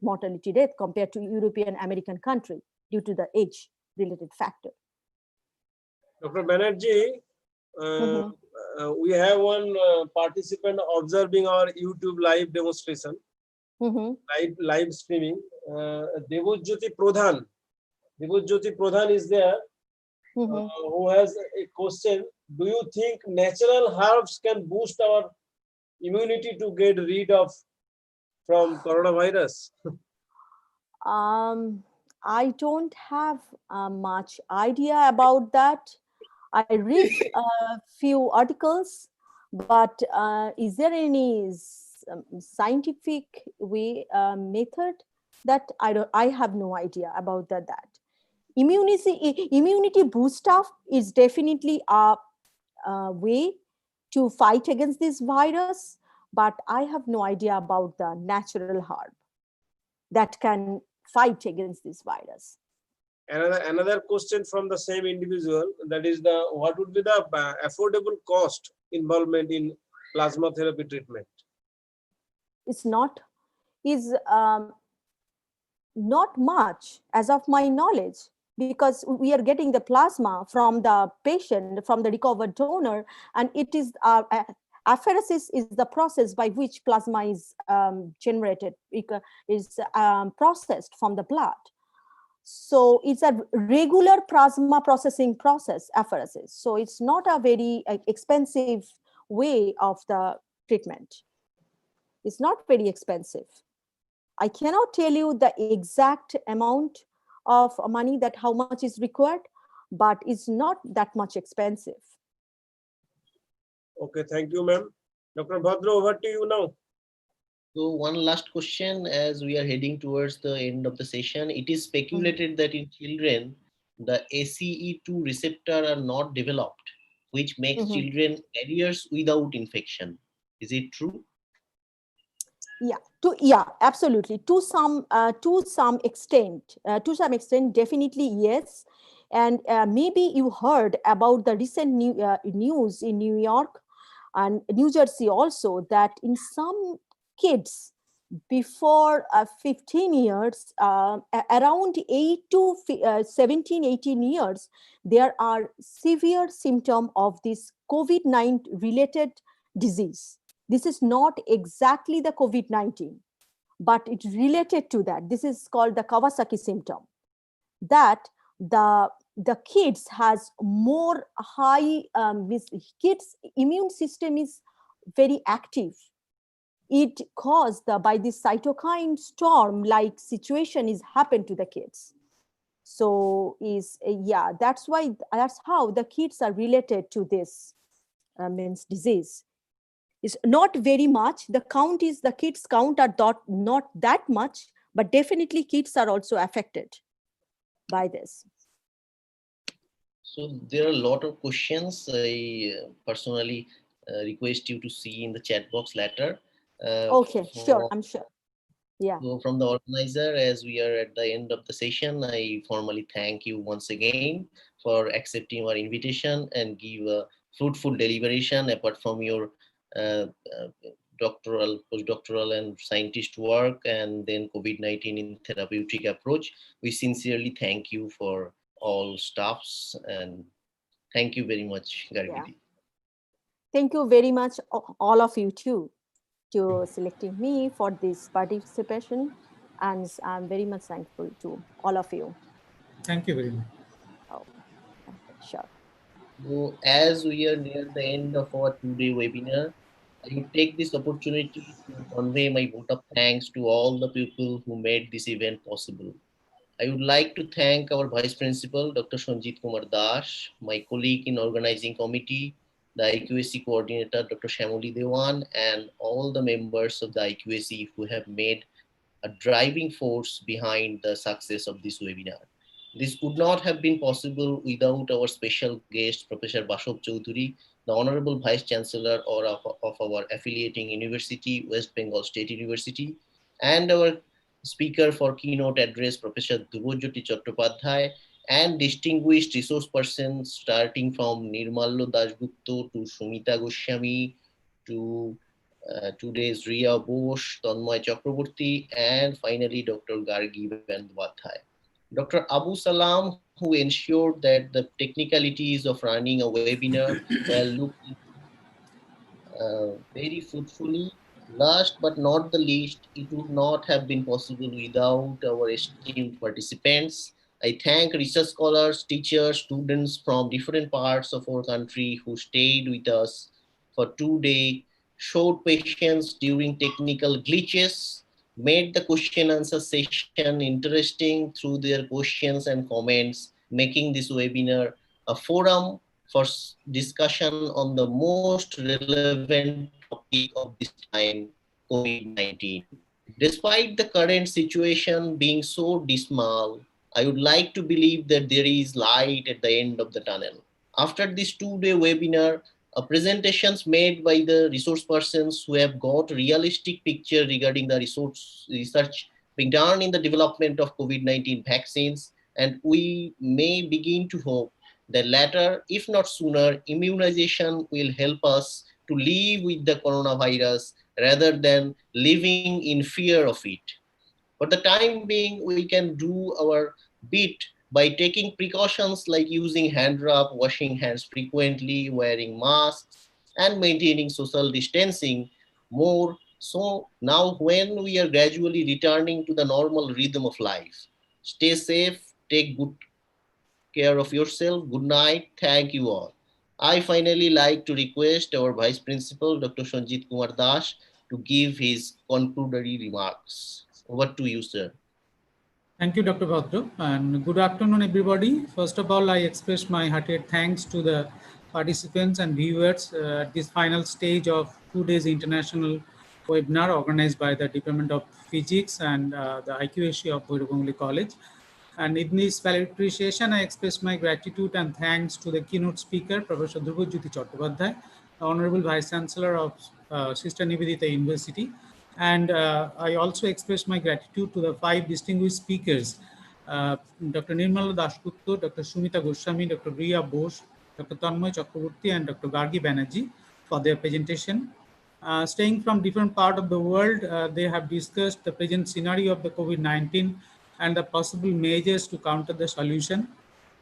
mortality rate compared to European American country due to the age related factor. Dr. Banerjee, we have one participant observing our YouTube live demonstration, live streaming. Devojyoti Pradhan. Devojyoti Pradhan is there, who has a question. Do you think natural herbs can boost our immunity to get rid of from coronavirus? I don't have much idea about that. I read a few articles, but is there any scientific method that I have no idea about that. Immunity boost up is definitely a way to fight against this virus, but I have no idea about the natural herb that can fight against this virus. Another question from the same individual, that is what would be the affordable cost involvement in plasma therapy treatment? It's not much as of my knowledge, because we are getting the plasma from the patient, from the recovered donor, and it is apheresis is the process by which plasma is generated, is processed from the blood. So it's a regular plasma processing process, apheresis. So it's not a very expensive way of the treatment. It's not very expensive. I cannot tell you the exact amount of money that how much is required, but it's not that much expensive. Okay, thank you, ma'am. Dr. Bhadra, over to you now. So one last question as we are heading towards the end of the session. It is speculated that in children, the ACE2 receptor are not developed, which makes children carriers without infection. Is it true? Yeah, absolutely. To some extent, definitely yes. And maybe you heard about the recent news in New York and New Jersey also, that in some kids before 15 years, around 17, 18 years, there are severe symptoms of this COVID-19 related disease. This is not exactly the COVID-19, but it's related to that. This is called the Kawasaki symptom, that the kids has more high, kids immune system is very active. It caused by this cytokine storm like situation is happened to the kids. So yeah, that's how the kids are related to this means disease. It's not very much. The kids count are not that much, but definitely kids are also affected by this. So there are a lot of questions. I personally request you to see in the chat box later. Okay, sure, I'm sure. Yeah. So from the organizer, as we are at the end of the session, I formally thank you once again for accepting our invitation and give a fruitful deliberation apart from your doctoral, postdoctoral and scientist work, and then COVID-19 in therapeutic approach. We sincerely thank you for all staffs, and thank you very much, Gargidi. Yeah. Thank you very much, all of you too, to selecting me for this participation, and I'm very much thankful to all of you. Thank you very much. Oh, sure. So as we are near the end of our two-day webinar, I will take this opportunity to convey my vote of thanks to all the people who made this event possible. I would like to thank our Vice Principal, Dr. Sanjit Kumar Das, my colleague in organizing committee, the IQAC coordinator, Dr. Shamoli Dewan, and all the members of the IQAC who have made a driving force behind the success of this webinar. This could not have been possible without our special guest, Professor Bashov Choudhury, the Honorable Vice Chancellor of our affiliating university, West Bengal State University, and our speaker for keynote address, Professor Dubojyoti Chattopadhyay, and distinguished resource persons starting from Nirmallo Dasgupta to Sumita Goswami to today's Riya Bose, Tanmoy Chakraborty, and finally Dr. Gargi Bandyopadhyay. Dr. Abu Salam, who ensured that the technicalities of running a webinar were looked very fruitfully. Last but not the least, it would not have been possible without our esteemed participants. I thank research scholars, teachers, students from different parts of our country who stayed with us for 2 days, showed patience during technical glitches, made the question answer session interesting through their questions and comments, making this webinar a forum for discussion on the most relevant topic of this time, COVID-19. Despite the current situation being so dismal, I would like to believe that there is light at the end of the tunnel. After this 2-day webinar, presentations made by the resource persons who have got realistic picture regarding the research being done in the development of COVID-19 vaccines, and we may begin to hope that later, if not sooner, immunization will help us to live with the coronavirus rather than living in fear of it. For the time being, we can do our bit by taking precautions like using hand rub, washing hands frequently, wearing masks, and maintaining social distancing more so now when we are gradually returning to the normal rhythm of life. Stay safe, take good care of yourself. Good night. Thank you all. I finally like to request our Vice Principal, Dr. Sanjit Kumar Das, to give his concludatory remarks. Over to you, sir. Thank you, Dr. Bhadra, and good afternoon, everybody. First of all, I express my heartiest thanks to the participants and viewers at this final stage of 2 days international webinar organized by the Department of Physics and the IQAC of Bhairab College. And in this valedictory session, I express my gratitude and thanks to the keynote speaker, Professor Dubojyoti Chattopadhyay, the Honorable Vice Chancellor of Sister Nivedita University. And I also express my gratitude to the 5 distinguished speakers, Dr. Nirmala Dasgupta, Dr. Sumita Goswami, Dr. Riya Bose, Dr. Tanmoy Chakraborty, and Dr. Gargi Banerjee for their presentation. Staying from different part of the world, they have discussed the present scenario of the COVID-19 and the possible measures to counter the solution.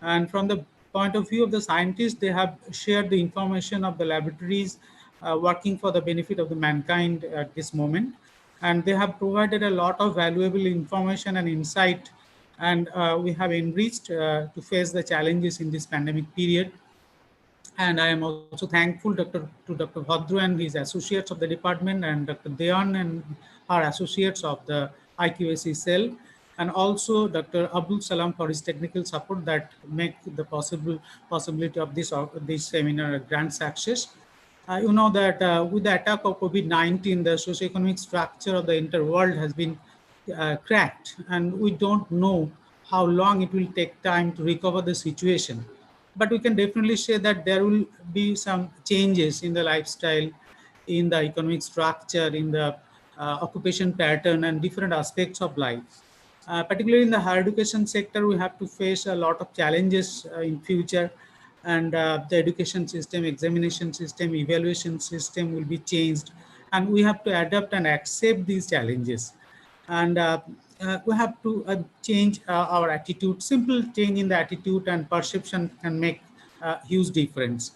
And from the point of view of the scientists, they have shared the information of the laboratories working for the benefit of the mankind at this moment. And they have provided a lot of valuable information and insight, and we have enriched to face the challenges in this pandemic period. And I am also thankful to Dr. Bhadru and his associates of the department, and Dr. Deon and our associates of the IQAC cell, and also Dr. Abdul Salam for his technical support that make the possibility of this seminar a grand success. You know that with the attack of COVID-19, the socioeconomic structure of the entire world has been cracked, and we don't know how long it will take time to recover the situation. But we can definitely say that there will be some changes in the lifestyle, in the economic structure, in the occupation pattern, and different aspects of life. Particularly in the higher education sector, we have to face a lot of challenges in future, and the education system, examination system, evaluation system will be changed, and we have to adapt and accept these challenges. And we have to change our attitude. Simple change in the attitude and perception can make a huge difference.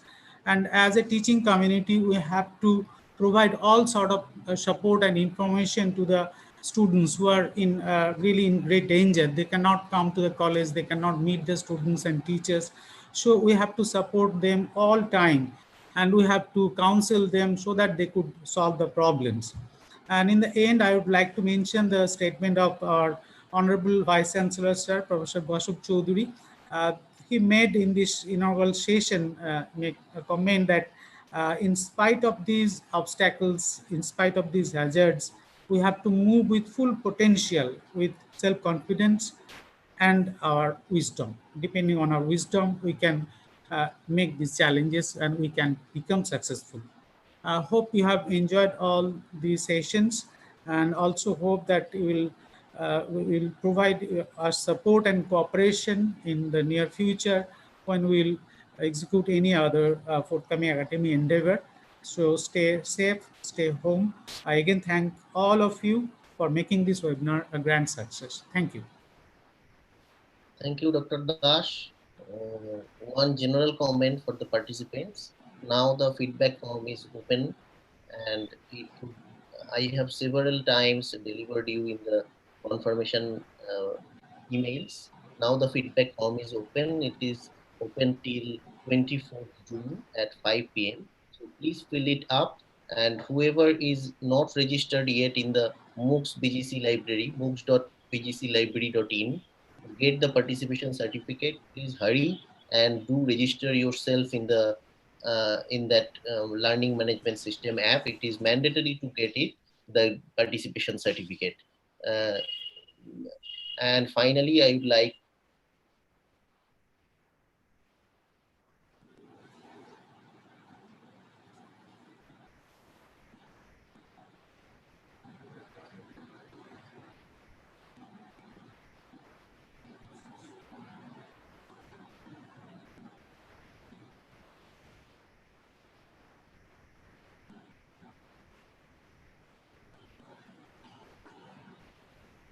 And as a teaching community, we have to provide all sort of support and information to the students who are in really in great danger. They cannot come to the college, they cannot meet the students and teachers. So we have to support them all time, and we have to counsel them so that they could solve the problems. And in the end, I would like to mention the statement of our Honorable Vice Chancellor, Sir, Professor Basuk Choudhury. He made in this inaugural session make a comment that in spite of these obstacles, in spite of these hazards, we have to move with full potential, with self-confidence and our wisdom. Depending on our wisdom, we can make these challenges and we can become successful. I hope you have enjoyed all these sessions, and also hope that you will provide our support and cooperation in the near future when we'll execute any other forthcoming academic endeavor. So stay safe, stay home. I again thank all of you for making this webinar a grand success. Thank you. Thank you, Dr. Dash. One general comment for the participants. Now the feedback form is open, and I have several times delivered you in the confirmation emails. Now the feedback form is open. It is open till 24th June at 5 p.m. So please fill it up, and whoever is not registered yet in the MOOCs BGC library, moocs.bgclibrary.in, to get the participation certificate, please hurry and do register yourself in the in that learning management system app. It is mandatory to get it, the participation certificate. And finally, I would like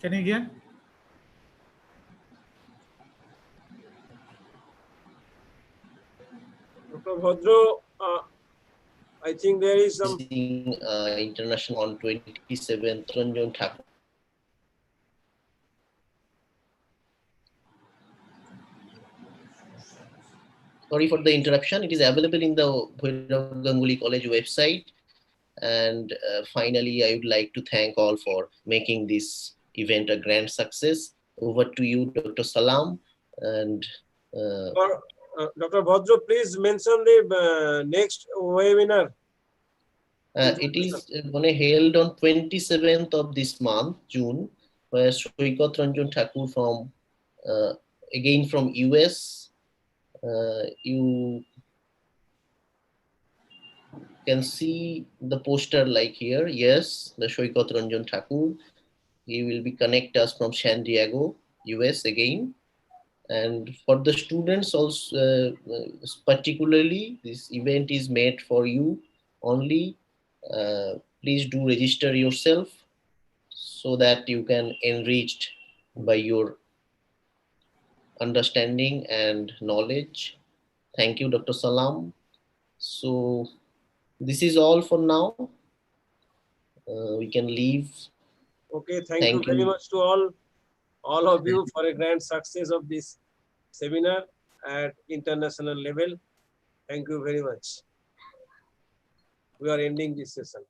Can you hear? Dr. Bhadru, I think there is some international on 27th Ranjan Thakur. Sorry for the interruption. It is available in the Bhairav Ganguly College website. And finally, I would like to thank all for making this event a grand success. Over to you, Dr. Salam. And Dr. Bhadru, please mention the next webinar. It is going to held on 27th of this month, June, where Srikat Ranjan Thakur from, again from US, you can see the poster like here. Yes, the Srikat Ranjan Thakur. He will be connect us from San Diego, US again. And for the students also, particularly, this event is made for you only please do register yourself so that you can enriched by your understanding and knowledge. Thank you, Dr. Salam. So this is all for now. We can leave. Okay, thank you very much to all of you for a grand success of this seminar at international level. Thank you very much. We are ending this session.